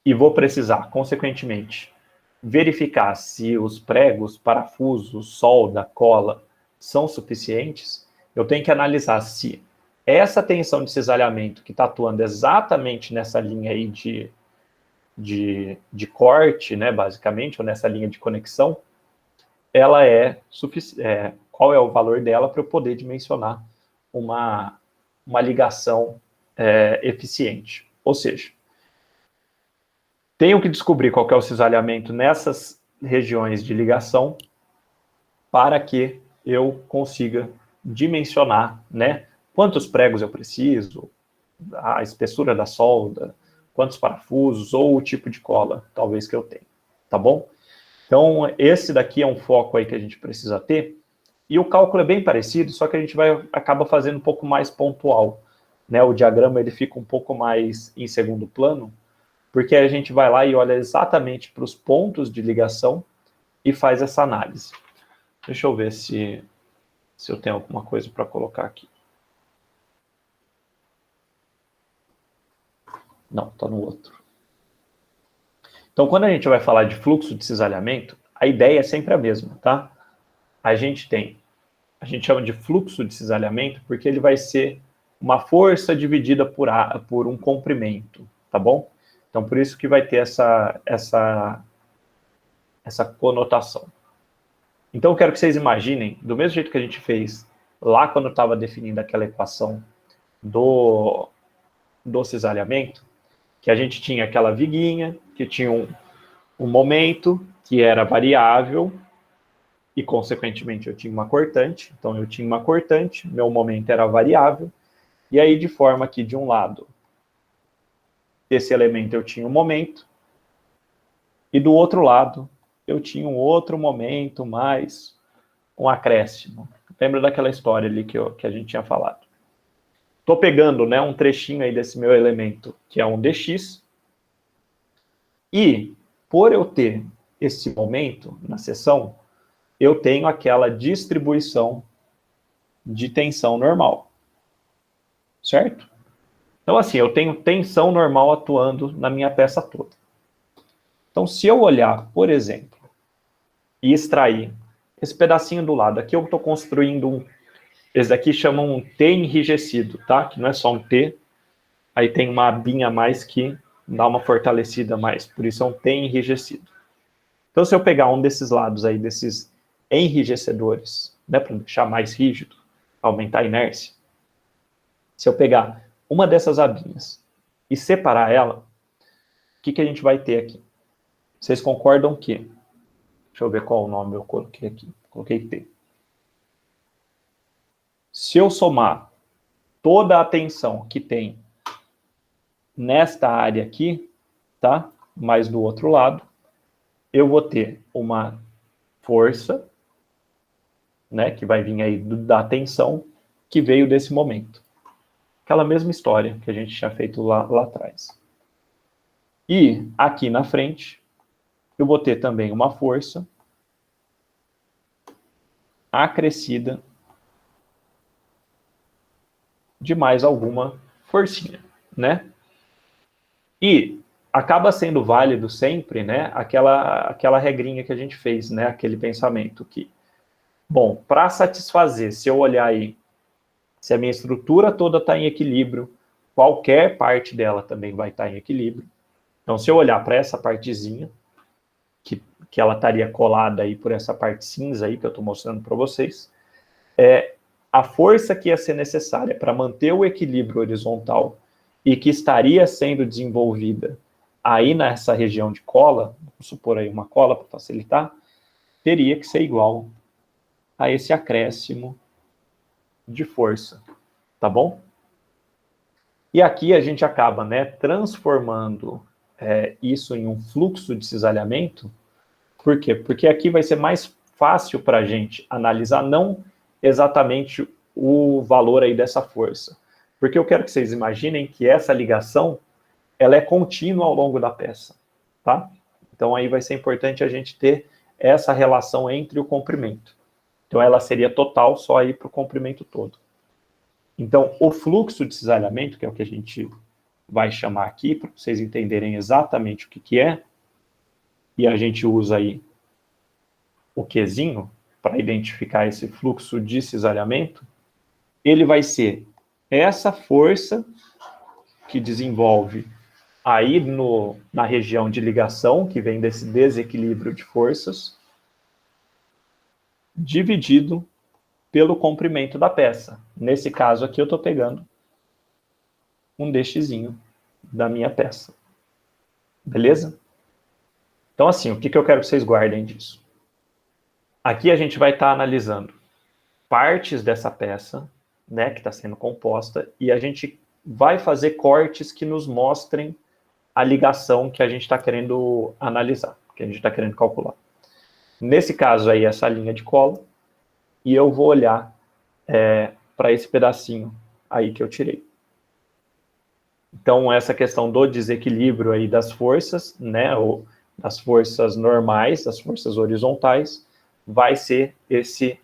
e vou precisar, consequentemente, verificar se os pregos, parafusos, solda, cola são suficientes. Eu tenho que analisar se essa tensão de cisalhamento que está atuando exatamente nessa linha aí de corte, né, basicamente, ou nessa linha de conexão, ela é suficiente. Qual é o valor dela para eu poder dimensionar uma ligação eficiente. Ou seja, tenho que descobrir qual que é o cisalhamento nessas regiões de ligação para que eu consiga dimensionar, né, quantos pregos eu preciso, a espessura da solda, quantos parafusos ou o tipo de cola, talvez, que eu tenha, tá bom? Então, esse daqui é um foco aí que a gente precisa ter, e o cálculo é bem parecido, só que a gente acaba fazendo um pouco mais pontual, né? O diagrama ele fica um pouco mais em segundo plano, porque a gente vai lá e olha exatamente para os pontos de ligação e faz essa análise. Deixa eu ver se eu tenho alguma coisa para colocar aqui. Não, está no outro. Então, quando a gente vai falar de fluxo de cisalhamento, a ideia é sempre a mesma, tá? A gente chama de fluxo de cisalhamento porque ele vai ser uma força dividida por um comprimento, tá bom? Então, por isso que vai ter essa conotação. Então, eu quero que vocês imaginem, do mesmo jeito que a gente fez lá quando estava definindo aquela equação do cisalhamento, que a gente tinha aquela viguinha, que tinha um momento que era variável, e, consequentemente, eu tinha uma cortante. Então, eu tinha uma cortante, meu momento era variável, e aí, de forma que, de um lado, esse elemento eu tinha um momento, e do outro lado, eu tinha um outro momento mais um acréscimo. Lembra daquela história ali que a gente tinha falado? Estou pegando, né, um trechinho aí desse meu elemento, que é um dx, e por eu ter esse momento na seção, eu tenho aquela distribuição de tensão normal, certo? Então, assim, eu tenho tensão normal atuando na minha peça toda. Então, se eu olhar, por exemplo, e extrair esse pedacinho do lado, aqui eu estou construindo esse daqui chamam um T enrijecido, tá? Que não é só um T, aí tem uma abinha a mais que dá uma fortalecida a mais, por isso é um T enrijecido. Então, se eu pegar um desses lados aí, desses enrijecedores, né, para deixar mais rígido, aumentar a inércia, se eu pegar uma dessas abinhas e separar ela, o que a gente vai ter aqui? Vocês concordam que... Deixa eu ver qual o nome eu coloquei aqui. Coloquei T. Se eu somar toda a tensão que tem nesta área aqui, tá? Mais do outro lado, eu vou ter uma força, né, que vai vir aí da tensão que veio desse momento. aquela mesma história que a gente tinha feito lá atrás. E aqui na frente, eu vou ter também uma força acrescida de mais alguma forcinha, né? E acaba sendo válido sempre, né, aquela regrinha que a gente fez, né, aquele pensamento que, bom, para satisfazer, se eu olhar aí, se a minha estrutura toda está em equilíbrio, qualquer parte dela também vai estar em equilíbrio. Então, se eu olhar para essa partezinha, que ela estaria colada aí por essa parte cinza aí que eu estou mostrando para vocês, a força que ia ser necessária para manter o equilíbrio horizontal e que estaria sendo desenvolvida aí nessa região de cola, vamos supor aí uma cola para facilitar, teria que ser igual a esse acréscimo de força, tá bom? E aqui a gente acaba, né, transformando isso em um fluxo de cisalhamento. Por quê? Porque aqui vai ser mais fácil para a gente analisar não exatamente o valor aí dessa força. Porque eu quero que vocês imaginem que essa ligação ela é contínua ao longo da peça, tá? Então aí vai ser importante a gente ter essa relação entre o comprimento. Então ela seria total só aí para o comprimento todo. Então o fluxo de cisalhamento, que é o que a gente vai chamar aqui, para vocês entenderem exatamente o que é, e a gente usa aí o Qzinho para identificar esse fluxo de cisalhamento, ele vai ser essa força que desenvolve aí na região de ligação, que vem desse desequilíbrio de forças, dividido pelo comprimento da peça. Nesse caso aqui, eu estou pegando um dxzinho da minha peça. Beleza? Então, assim, o que eu quero que vocês guardem disso? Aqui a gente vai estar analisando partes dessa peça, né, que está sendo composta, e a gente vai fazer cortes que nos mostrem a ligação que a gente está querendo analisar, que a gente está querendo calcular. Nesse caso aí, essa linha de cola, e eu vou olhar para esse pedacinho aí que eu tirei. Então, essa questão do desequilíbrio aí das forças, né, ou das forças normais, das forças horizontais, vai ser esse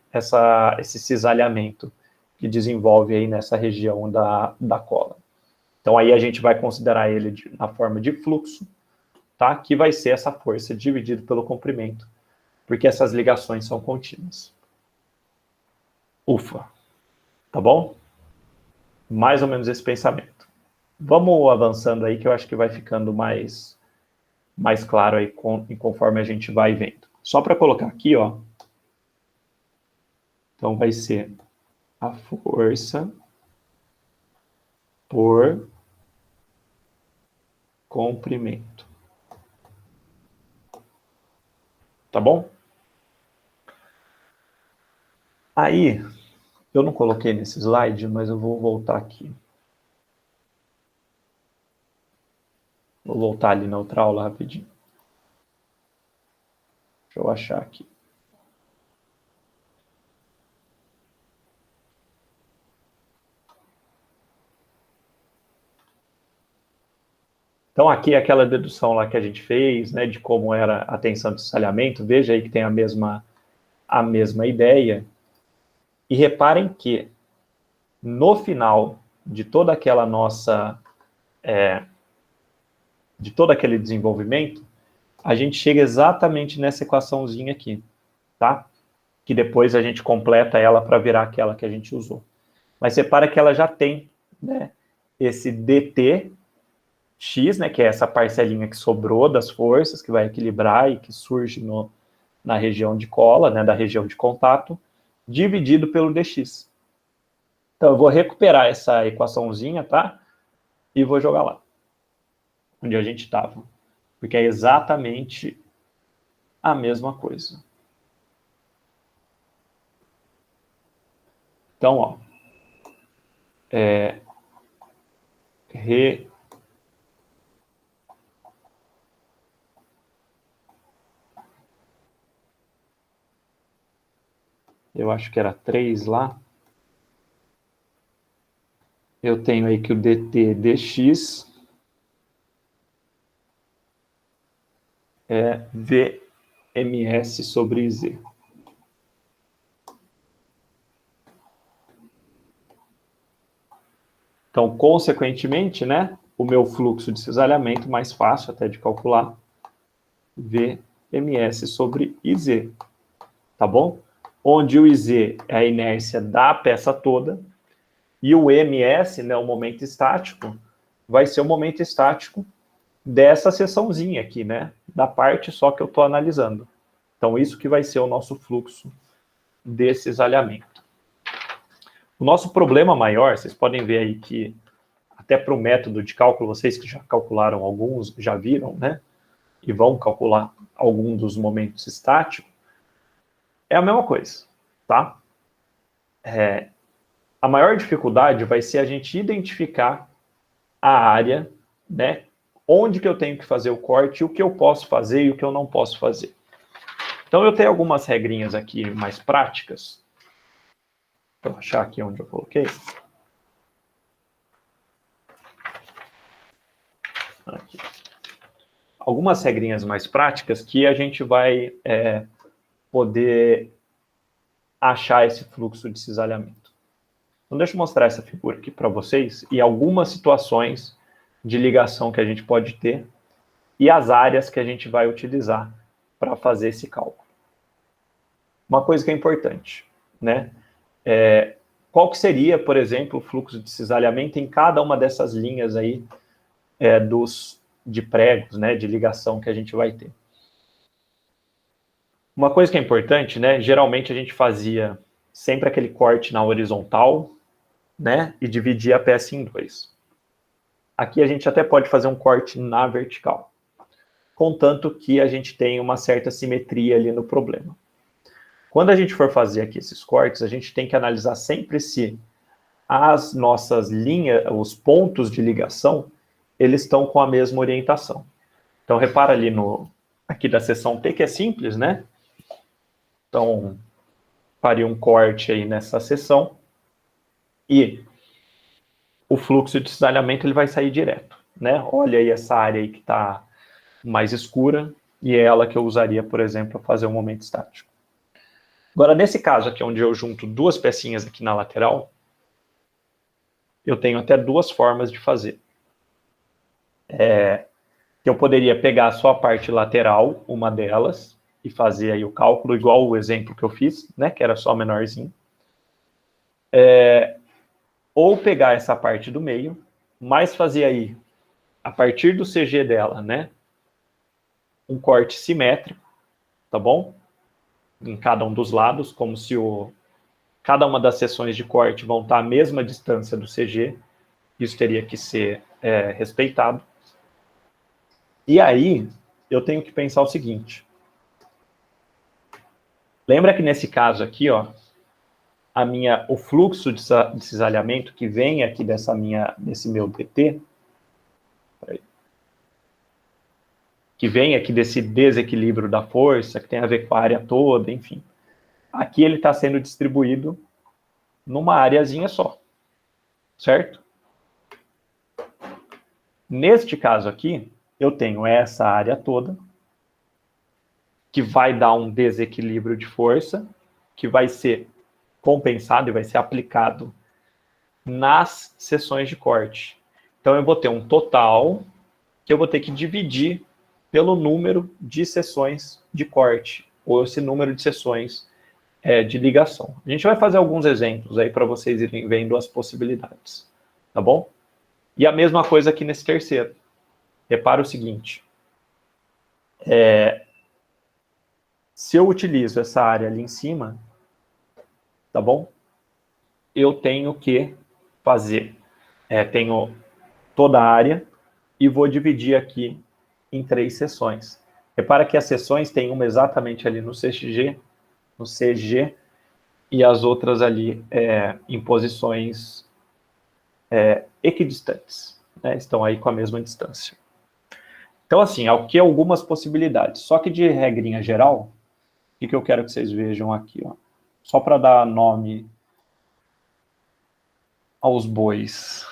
cisalhamento que desenvolve aí nessa região da cola. Então, aí a gente vai considerar ele na forma de fluxo, tá? Que vai ser essa força dividida pelo comprimento, porque essas ligações são contínuas. Ufa, tá bom? Mais ou menos esse pensamento. Vamos avançando aí, que eu acho que vai ficando mais claro aí conforme a gente vai vendo. Só para colocar aqui, ó. Então, vai ser a força por comprimento. Tá bom? Aí, eu não coloquei nesse slide, mas eu vou voltar aqui. Vou voltar ali na outra aula rapidinho. Deixa eu achar aqui. Então, aqui é aquela dedução lá que a gente fez, né, de como era a tensão de cisalhamento. Veja aí que tem a mesma ideia. E reparem que, no final de toda aquela de todo aquele desenvolvimento, a gente chega exatamente nessa equaçãozinha aqui, tá? Que depois a gente completa ela para virar aquela que a gente usou. Mas repara que ela já tem, né, esse dt x, né, que é essa parcelinha que sobrou das forças, que vai equilibrar e que surge na região de cola, né, da região de contato, dividido pelo dx. Então, eu vou recuperar essa equaçãozinha, tá? E vou jogar lá, onde a gente estava. Porque é exatamente a mesma coisa. Então, ó, eu acho que era 3 lá. eu tenho aí que o dt dx é VMS sobre Z. Então, consequentemente, né, o meu fluxo de cisalhamento, mais fácil até de calcular, VMS sobre IZ, tá bom? Onde o IZ é a inércia da peça toda, e o MS, né, o momento estático, vai ser o momento estático dessa seçãozinha aqui, né, da parte só que eu estou analisando. Então, isso que vai ser o nosso fluxo de cisalhamento. O nosso problema maior, vocês podem ver aí que, até para o método de cálculo, vocês que já calcularam alguns, já viram, né? E vão calcular algum dos momentos estáticos, é a mesma coisa, tá? A maior dificuldade vai ser a gente identificar a área, né? Onde que eu tenho que fazer o corte, o que eu posso fazer e o que eu não posso fazer. Então, eu tenho algumas regrinhas aqui mais práticas. Vou achar aqui onde eu coloquei. Aqui. Algumas regrinhas mais práticas que a gente vai poder achar esse fluxo de cisalhamento. Então, deixa eu mostrar essa figura aqui para vocês e algumas situações de ligação que a gente pode ter e as áreas que a gente vai utilizar para fazer esse cálculo. Uma coisa que é importante, né? Qual que seria, por exemplo, o fluxo de cisalhamento em cada uma dessas linhas aí de pregos, né, de ligação que a gente vai ter. Uma coisa que é importante, né, geralmente a gente fazia sempre aquele corte na horizontal, né, e dividia a peça em dois. Aqui a gente até pode fazer um corte na vertical, contanto que a gente tenha uma certa simetria ali no problema. Quando a gente for fazer aqui esses cortes, a gente tem que analisar sempre se as nossas linhas, os pontos de ligação, eles estão com a mesma orientação. Então, repara ali aqui da seção T, que é simples, né? Então, faria um corte aí nessa seção e o fluxo de cisalhamento ele vai sair direto, né? Olha aí essa área aí que está mais escura e é ela que eu usaria, por exemplo, para fazer um momento estático. Agora, nesse caso aqui, onde eu junto duas pecinhas aqui na lateral, eu tenho até duas formas de fazer. Eu poderia pegar só a parte lateral, uma delas, e fazer aí o cálculo, igual o exemplo que eu fiz, né, que era só menorzinho. Ou pegar essa parte do meio, mas fazer aí, a partir do CG dela, né, um corte simétrico, tá bom? Em cada um dos lados, como se cada uma das seções de corte vão estar à mesma distância do CG. Isso teria que ser respeitado. E aí, eu tenho que pensar o seguinte. Lembra que nesse caso aqui, ó, o fluxo de cisalhamento que vem aqui desse meu dt, que vem aqui desse desequilíbrio da força, que tem a ver com a área toda, enfim. Aqui ele está sendo distribuído numa areazinha só, certo? Neste caso aqui, eu tenho essa área toda, que vai dar um desequilíbrio de força, que vai ser compensado e vai ser aplicado nas seções de corte. Então, eu vou ter um total que eu vou ter que dividir pelo número de seções de corte, ou esse número de seções de ligação. A gente vai fazer alguns exemplos aí para vocês irem vendo as possibilidades, tá bom? E a mesma coisa aqui nesse terceiro. Repara o seguinte, se eu utilizo essa área ali em cima, tá bom? Eu tenho que fazer, tenho toda a área e vou dividir aqui em 3 seções. Repara que as seções tem uma exatamente ali no CG, e as outras ali em posições equidistantes, né? Estão aí com a mesma distância. Então, assim, aqui algumas possibilidades. Só que de regrinha geral, o que eu quero que vocês vejam aqui, ó? Só para dar nome aos bois.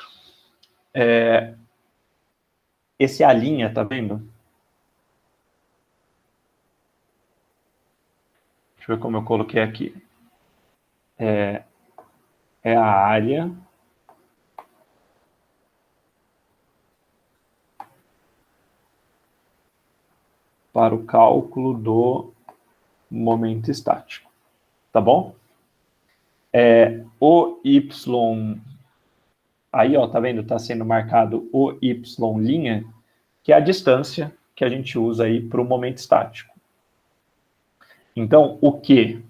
Esse a linha, tá vendo? Deixa eu ver como eu coloquei aqui. É a área para o cálculo do momento estático, tá bom? O Y, aí, ó, tá vendo? Tá sendo marcado o Y', que é a distância que a gente usa aí para o momento estático. Então, o Q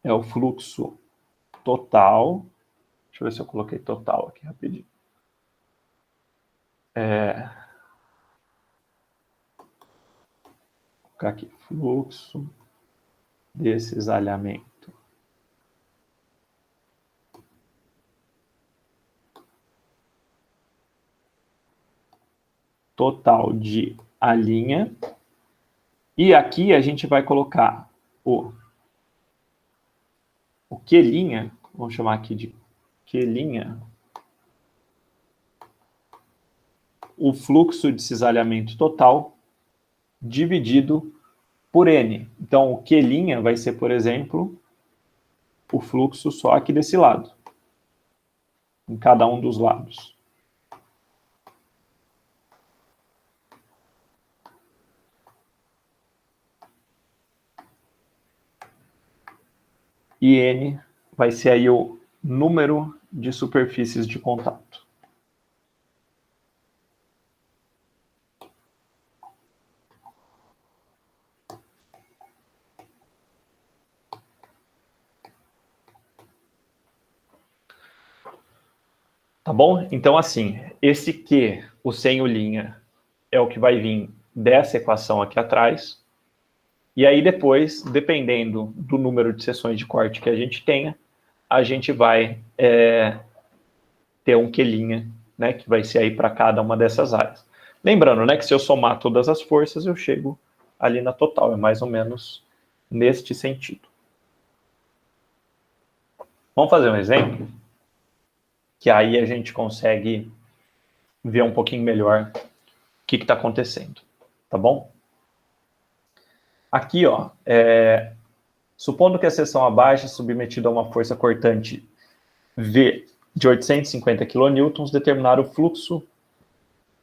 é o fluxo total. Deixa eu ver se eu coloquei total aqui rapidinho. Vou colocar aqui, fluxo de cisalhamento total de a linha. E aqui a gente vai colocar o Q', vamos chamar aqui de Q', o fluxo de cisalhamento total dividido por N. Então, o Q' vai ser, por exemplo, o fluxo só aqui desse lado, em cada um dos lados. E N vai ser aí o número de superfícies de contato. Tá bom? Então, assim, esse Q, o sem o linha, é o que vai vir dessa equação aqui atrás. E aí depois, dependendo do número de seções de corte que a gente tenha, a gente vai ter um Q', né, que vai ser aí para cada uma dessas áreas. Lembrando, né, que se eu somar todas as forças, eu chego ali na total. É mais ou menos neste sentido. Vamos fazer um exemplo? Que aí a gente consegue ver um pouquinho melhor o que está acontecendo. Tá bom? Aqui, ó, supondo que a seção abaixo é submetida a uma força cortante V de 850 kN, determinar o fluxo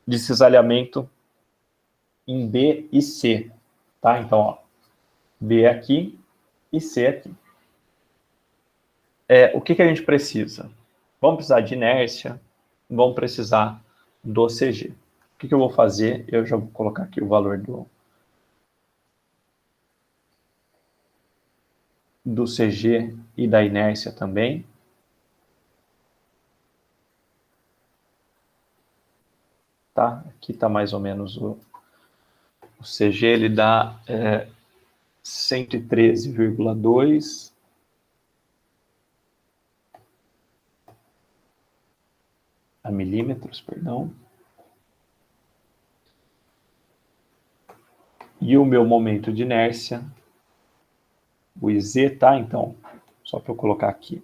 de cisalhamento em B e C. Tá? Então, ó, B aqui e C aqui. O que a gente precisa? Vamos precisar de inércia, vamos precisar do CG. O que eu vou fazer? Eu já vou colocar aqui o valor do CG e da inércia também. Tá? Aqui está mais ou menos o CG, ele dá 113,2 a milímetros, perdão. E o meu momento de inércia, o IZ, tá? Então, só para eu colocar aqui.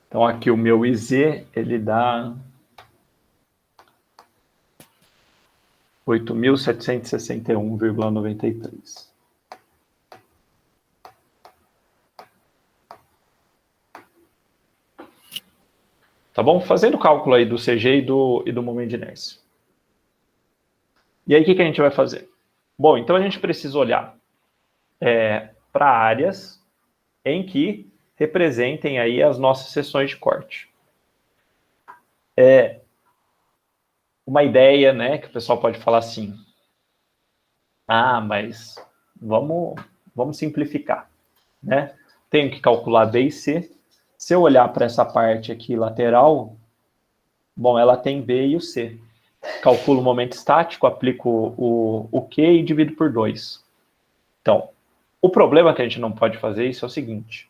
Então, aqui o meu IZ, ele dá 8.761,93. Tá bom? Fazendo o cálculo aí do CG e do momento de inércia. E aí, o que a gente vai fazer? Bom, então a gente precisa olhar para áreas em que representem aí as nossas seções de corte. Uma ideia, né, que o pessoal pode falar assim, mas vamos simplificar, né? Tenho que calcular B e C, Se eu olhar para essa parte aqui lateral, bom, ela tem B e o C. Calculo o momento estático, aplico o Q e divido por 2. Então, o problema que a gente não pode fazer isso é o seguinte.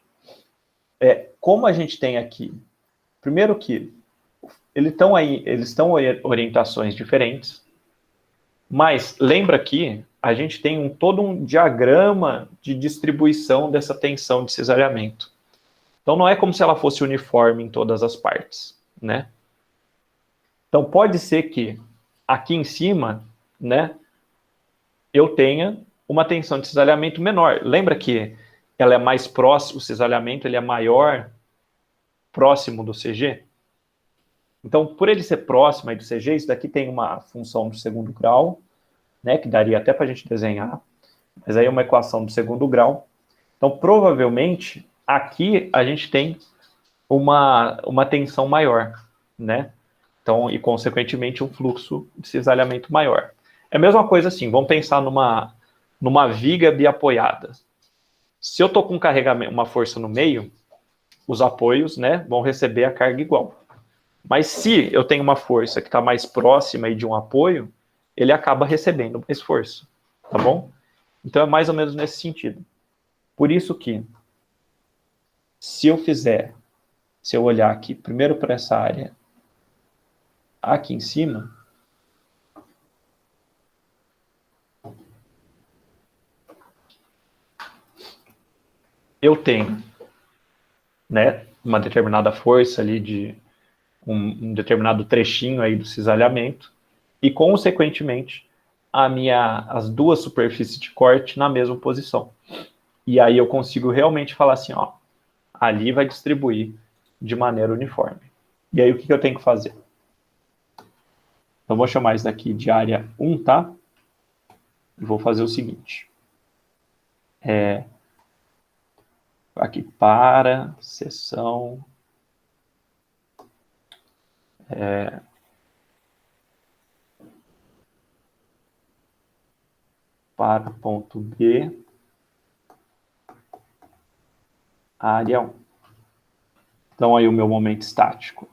Como a gente tem aqui, primeiro que eles estão orientações diferentes, mas lembra que a gente tem todo um diagrama de distribuição dessa tensão de cisalhamento. Então não é como se ela fosse uniforme em todas as partes, né? Então pode ser que aqui em cima, né, eu tenha uma tensão de cisalhamento menor. Lembra que ela é mais próxima, o cisalhamento ele é maior próximo do CG? Então, por ele ser próximo aí do CG, isso daqui tem uma função do segundo grau, né, que daria até para a gente desenhar, mas aí é uma equação do segundo grau. Então, provavelmente, aqui a gente tem uma tensão maior, né? Então, e consequentemente, um fluxo de cisalhamento maior. É a mesma coisa assim, vamos pensar numa viga biapoiada. Se eu estou com uma força no meio, os apoios, né, vão receber a carga igual. Mas se eu tenho uma força que está mais próxima aí de um apoio, ele acaba recebendo mais força, tá bom? Então é mais ou menos nesse sentido. Por isso que, se eu olhar aqui, primeiro para essa área aqui em cima, eu tenho, né, uma determinada força ali de um determinado trechinho aí do cisalhamento e, consequentemente, as duas superfícies de corte na mesma posição. E aí eu consigo realmente falar assim, ó, ali vai distribuir de maneira uniforme. E aí o que eu tenho que fazer? Então vou chamar isso daqui de área 1, tá? E vou fazer o seguinte. Aqui para, seção... para ponto B, área 1. Então, aí o meu momento estático,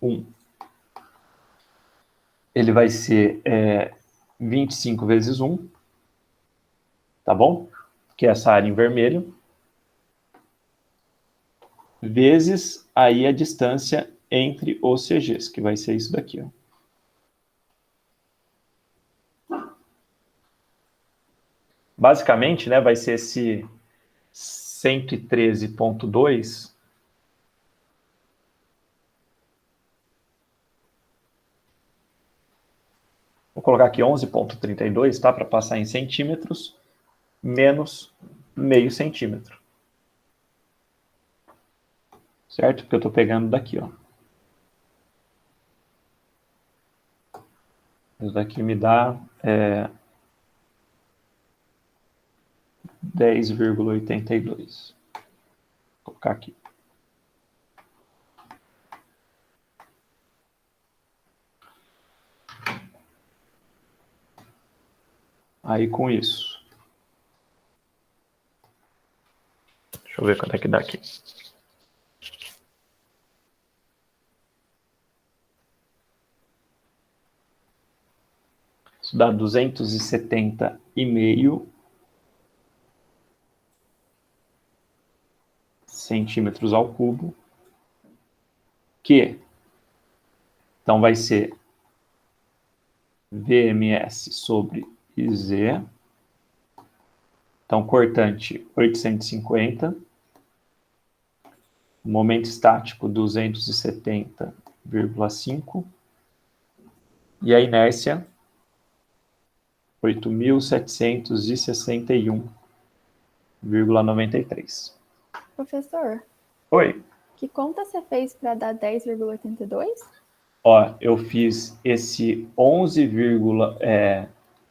1. Ele vai ser 25 vezes 1, tá bom? Que é essa área em vermelho. Vezes aí a distância entre os CGs, que vai ser isso daqui, ó. Basicamente, né, vai ser esse 113,2. Vou colocar aqui 11,32, tá? Para passar em centímetros, menos meio centímetro. Certo? Porque eu estou pegando daqui, ó. Isso daqui me dá 10,82. Vou colocar aqui. Aí com isso. Deixa eu ver quanto é que dá aqui. Isso dá 270,5 centímetros ao cubo, que então vai ser VMS sobre IZ, então cortante 850, momento estático 270,5 e a inércia 8.761,93. Professor. Oi. Que conta você fez para dar 10,82? Ó, eu fiz esse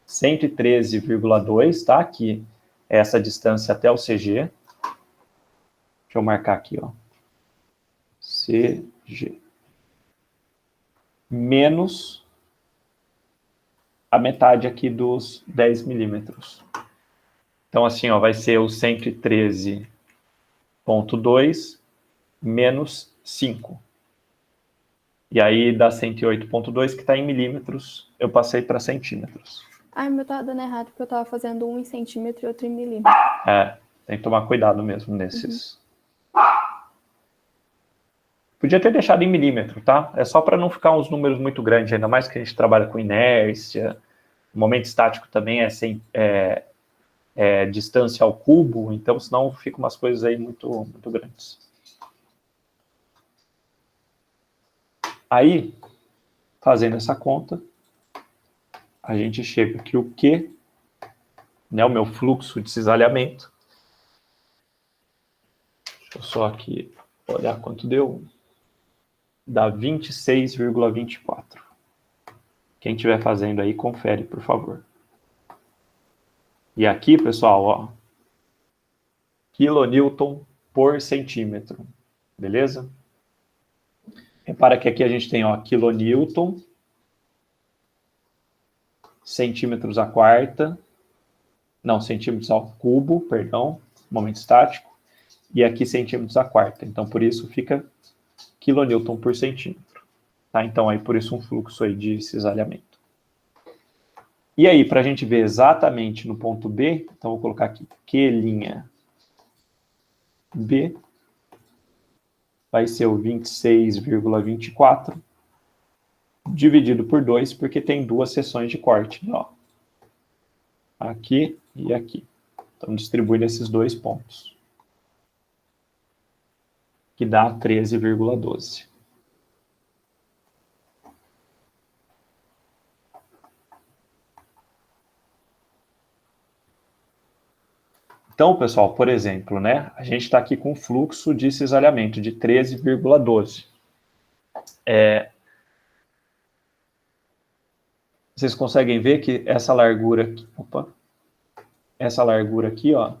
113,2, tá? Aqui é essa distância até o CG. Deixa eu marcar aqui, ó. CG. Menos a metade aqui dos 10 milímetros. Então, assim, ó, vai ser o 113,2 menos 5. E aí dá 108,2, que está em milímetros, eu passei para centímetros. Ai, meu tava dando errado, porque eu tava fazendo 1 em centímetro e outro em milímetro. Tem que tomar cuidado mesmo nesses. Podia ter deixado em milímetro, tá? É só para não ficar uns números muito grandes, ainda mais que a gente trabalha com inércia. O momento estático também é distância ao cubo, então senão fica umas coisas aí muito, muito grandes. Aí, fazendo essa conta, a gente chega que o Q, né, o meu fluxo de cisalhamento, deixa eu só aqui olhar quanto deu, dá 26,24. Quem estiver fazendo aí, confere, por favor. E aqui, pessoal, ó, quilonewton por centímetro, beleza? Repara que aqui a gente tem, ó, quilonewton, centímetros à quarta, não, centímetros ao cubo, perdão, momento estático, e aqui centímetros à quarta. Então, por isso fica quilonewton por centímetro. Tá? Então, aí por isso um fluxo aí de cisalhamento. E aí, para a gente ver exatamente no ponto B, então vou colocar aqui Q' B vai ser o 26,24 dividido por 2, porque tem duas seções de corte, ó. Aqui e aqui. Então, distribui nesses dois pontos. Que dá 13,12. Então, pessoal, por exemplo, né, a gente está aqui com um fluxo de cisalhamento de 13,12. Vocês conseguem ver que essa largura aqui, essa largura aqui, ó,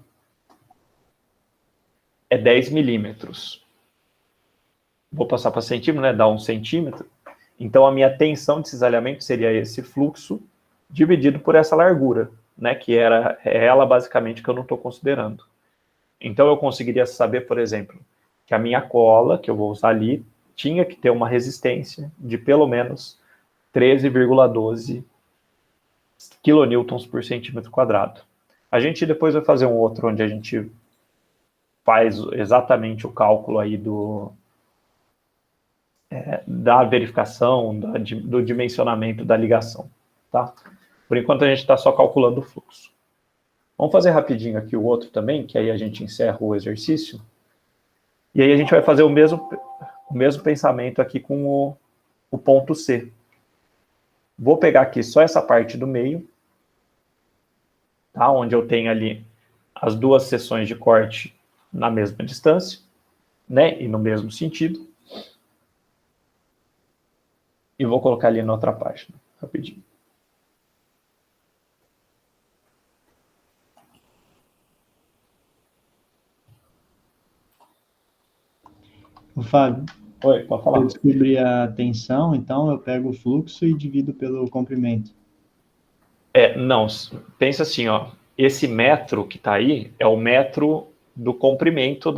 é 10 milímetros. Vou passar para centímetro, né, dá 1 centímetro. Então, a minha tensão de cisalhamento seria esse fluxo dividido por essa largura, né, que é ela basicamente que eu não estou considerando. Então, eu conseguiria saber, por exemplo, que a minha cola, que eu vou usar ali, tinha que ter uma resistência de pelo menos 13,12 quilonewtons por centímetro quadrado. A gente depois vai fazer um outro onde a gente faz exatamente o cálculo aí da verificação, do dimensionamento da ligação, tá? Por enquanto a gente está só calculando o fluxo. Vamos fazer rapidinho aqui o outro também, que aí a gente encerra o exercício. E aí a gente vai fazer o mesmo pensamento aqui com o ponto C. Vou pegar aqui só essa parte do meio, tá? Onde eu tenho ali as duas seções de corte na mesma distância, né? E no mesmo sentido. E vou colocar ali na outra página, rapidinho. O Fábio, Oi, pode falar. eu descobri a tensão, então eu pego o fluxo e divido pelo comprimento. Não, pensa assim, ó, esse metro que está aí é o metro do comprimento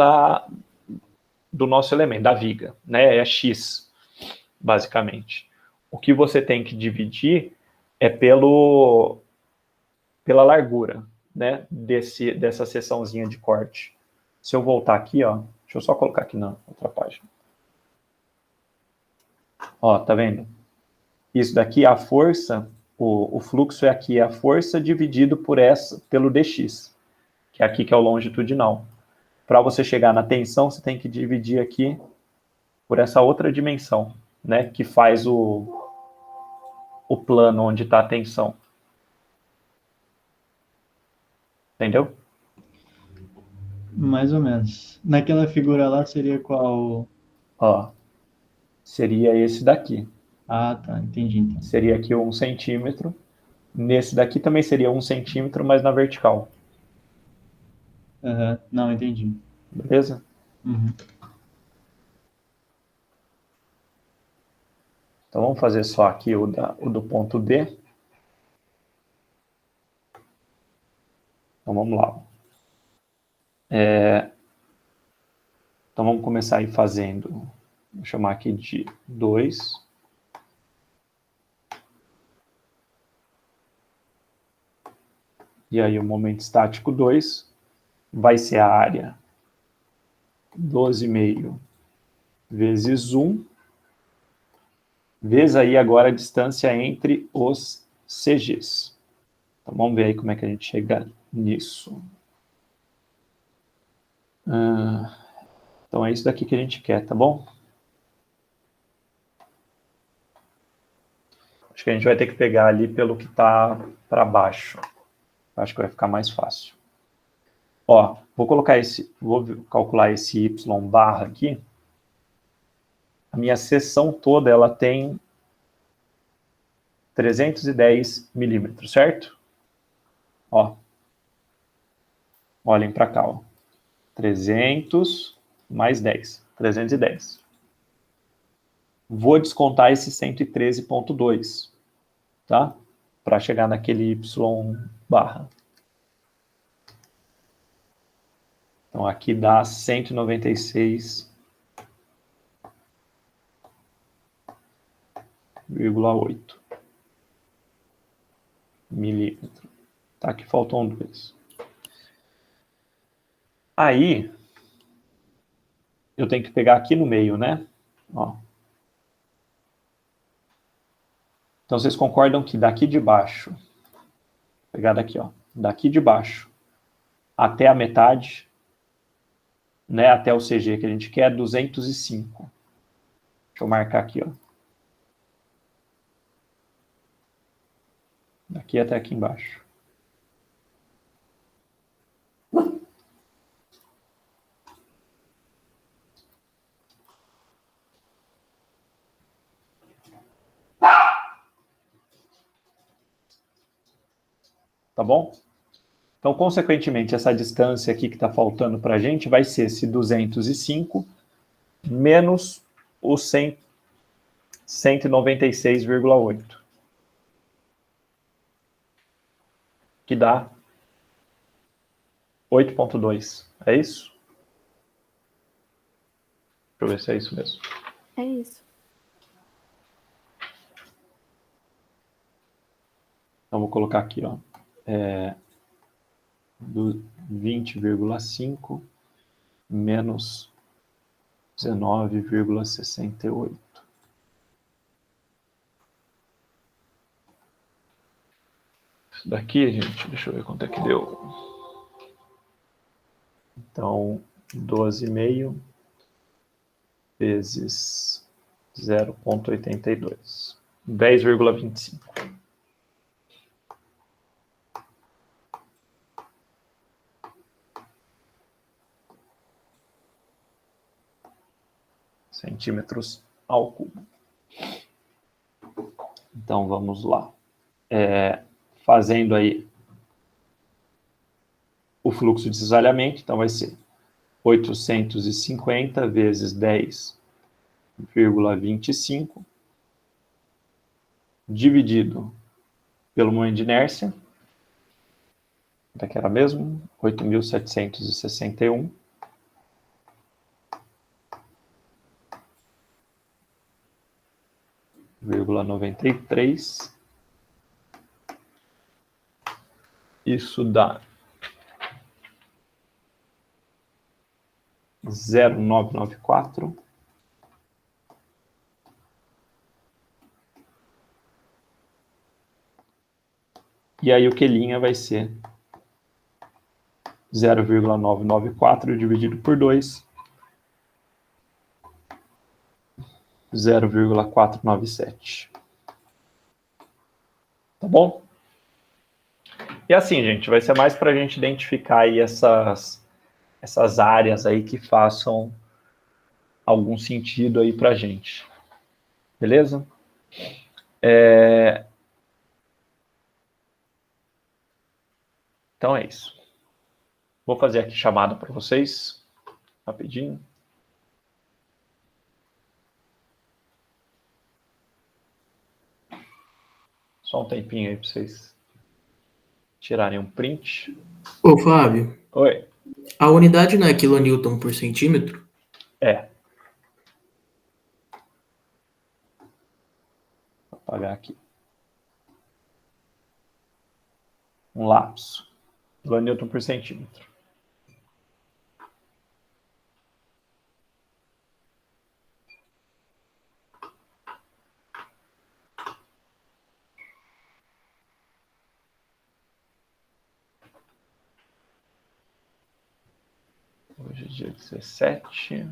do nosso elemento, da viga, né? É X, basicamente. O que você tem que dividir é pela largura, né? Dessa seçãozinha de corte. Se eu voltar aqui, ó, deixa eu só colocar aqui na outra página. Ó, tá vendo? Isso daqui é a força, o fluxo é aqui, é a força dividido pelo dx, que é aqui que é o longitudinal. Para você chegar na tensão, você tem que dividir aqui por essa outra dimensão, né, que faz o plano onde está a tensão. Entendeu? Mais ou menos. Naquela figura lá seria qual? Ó, seria esse daqui. Ah, tá, entendi então. Seria aqui 1 centímetro. Nesse daqui também seria 1 centímetro, mas na vertical. Não, entendi. Beleza? Uhum. Então vamos fazer só aqui o do ponto D. Então vamos lá. Então, vamos começar aí fazendo, vou chamar aqui de 2. E aí, o momento estático 2 vai ser a área 12,5 vezes 1, vezes aí agora a distância entre os CGs. Então, vamos ver aí como é que a gente chega nisso. Então, é isso daqui que a gente quer, tá bom? Acho que a gente vai ter que pegar ali pelo que está para baixo. Acho que vai ficar mais fácil. Ó, vou calcular esse y barra aqui. A minha seção toda, ela tem 310 milímetros, certo? Ó. Olhem para cá, ó. 300 mais 10. 310. Vou descontar esse 113,2, tá? Para chegar naquele y barra. Então, aqui dá 196,8 milímetros. Tá, aqui faltou um 2. Aí, eu tenho que pegar aqui no meio, né? Ó. Então, vocês concordam que daqui de baixo, vou pegar daqui, ó, daqui de baixo até a metade, né, até o CG que a gente quer, 205. Deixa eu marcar aqui, ó. Daqui até aqui embaixo. Tá bom? Então, consequentemente, essa distância aqui que está faltando para a gente vai ser esse 205 menos o 196,8. Que dá 8,2. É isso? Deixa eu ver se é isso mesmo. É isso. Então, vou colocar aqui, ó. Do 20,5 menos 19,68. Isso daqui, gente, deixa eu ver quanto é que deu. Então, 12,5 vezes 0,82. 10,25. Centímetros ao cubo. Então, vamos lá. Fazendo aí o fluxo de cisalhamento, então vai ser 850 vezes 10,25 dividido pelo momento de inércia, daqui era mesmo, 8.761. Vírgula 93. Isso dá 0,994. E aí o Q' vai ser 0,994 dividido por 2. 0,497. Tá bom? E assim, gente, vai ser mais para a gente identificar aí essas áreas aí que façam algum sentido aí para a gente. Beleza? Então é isso. Vou fazer aqui chamada para vocês, rapidinho. Só um tempinho aí para vocês tirarem um print. Ô, Fábio. Oi. A unidade não é quilonewton por centímetro? É. Vou apagar aqui. Um lapso. Kilonewton por centímetro. Hoje é dia 17.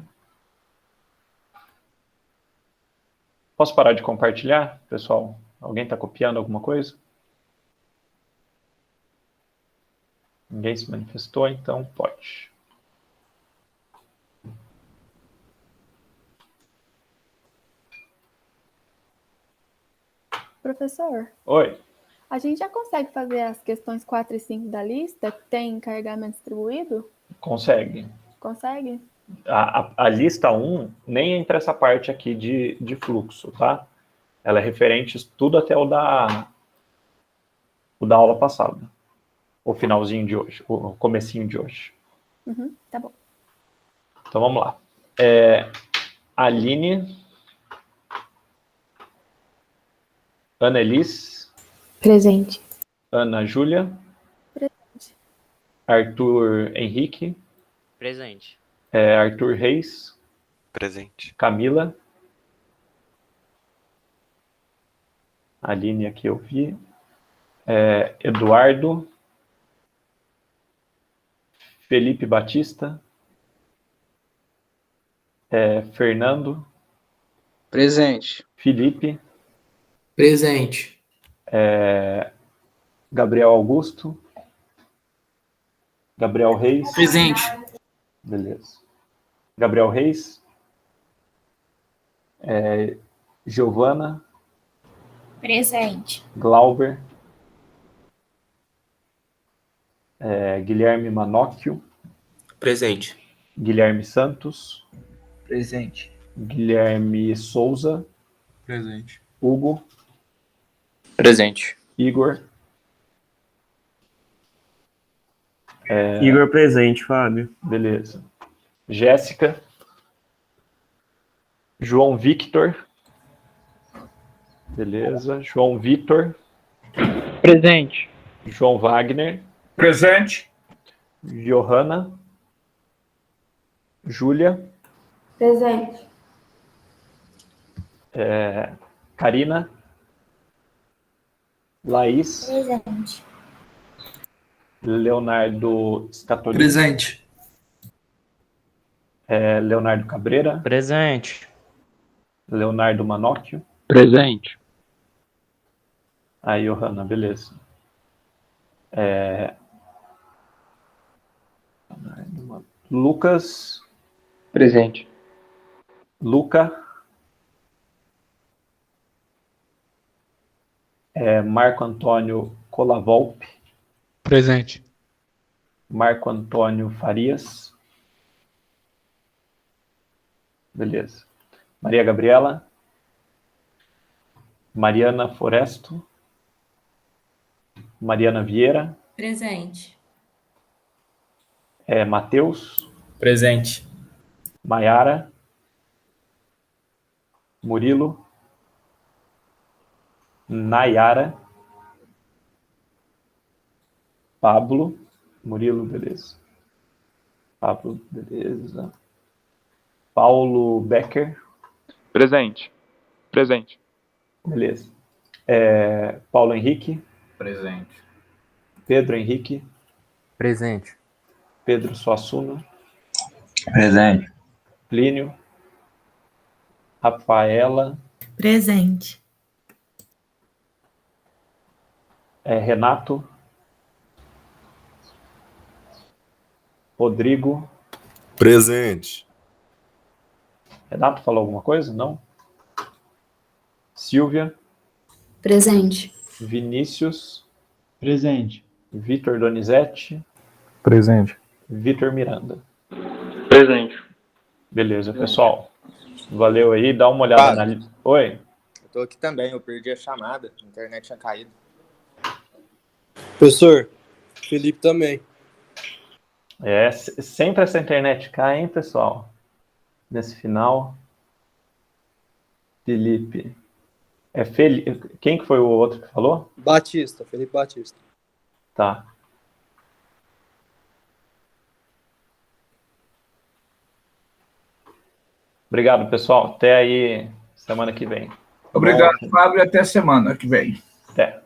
Posso parar de compartilhar, pessoal? Alguém está copiando alguma coisa? Ninguém se manifestou, então pode. Professor? Oi. A gente já consegue fazer as questões 4 e 5 da lista que tem carregamento distribuído? Consegue. Consegue? A lista 1 nem entra essa parte aqui de fluxo, tá? Ela é referente tudo até o da aula passada. O finalzinho de hoje, o comecinho de hoje. Tá bom. Então vamos lá. Aline. Ana Elis. Presente. Ana Júlia. Presente. Arthur Henrique. Presente. Arthur Reis. Presente. Camila. Aline aqui eu vi. Eduardo. Felipe Batista. Fernando. Presente. Felipe. Presente. Gabriel Augusto. Gabriel Reis. Presente. Beleza. Gabriel Reis. Giovana. Presente. Glauber. Guilherme Manóquio. Presente. Guilherme Santos. Presente. Guilherme Souza. Presente. Hugo. Presente. Igor. Igor presente, Fábio. Beleza. Jéssica. João Victor. Beleza. João Vitor. Presente. João Wagner. Presente. Johanna. Júlia. Presente. Karina. Laís. Presente. Leonardo Scatolini. Presente. Leonardo Cabreira. Presente. Leonardo Manóquio. Presente. Johanna, beleza. Lucas. Presente. Luca. Marco Antônio Colavolpe. Presente. Marco Antônio Farias. Beleza. Maria Gabriela. Mariana Foresto. Mariana Vieira. Presente. Matheus. Presente. Maiara. Murilo. Nayara. Pablo. Murilo, beleza. Pablo, beleza. Paulo Becker. Presente. Presente. Beleza. Paulo Henrique. Presente. Pedro Henrique. Presente. Pedro Suassuna. Presente. Plínio. Rafaela. Presente. Renato. Rodrigo. Presente. Renato falou alguma coisa? Não? Silvia. Presente. Vinícius. Presente. Vitor Donizete. Presente. Vitor Miranda. Presente. Beleza, pessoal. Valeu aí, dá uma olhada na... Oi? Eu tô aqui também, eu perdi a chamada, a internet tinha caído. Professor, Felipe também. Sempre essa internet cai, hein, pessoal? nesse final. Felipe. Quem que foi o outro que falou? Batista, Felipe Batista. Tá. Obrigado, pessoal. Até aí semana que vem. Obrigado, Fábio. Até semana que vem. Até.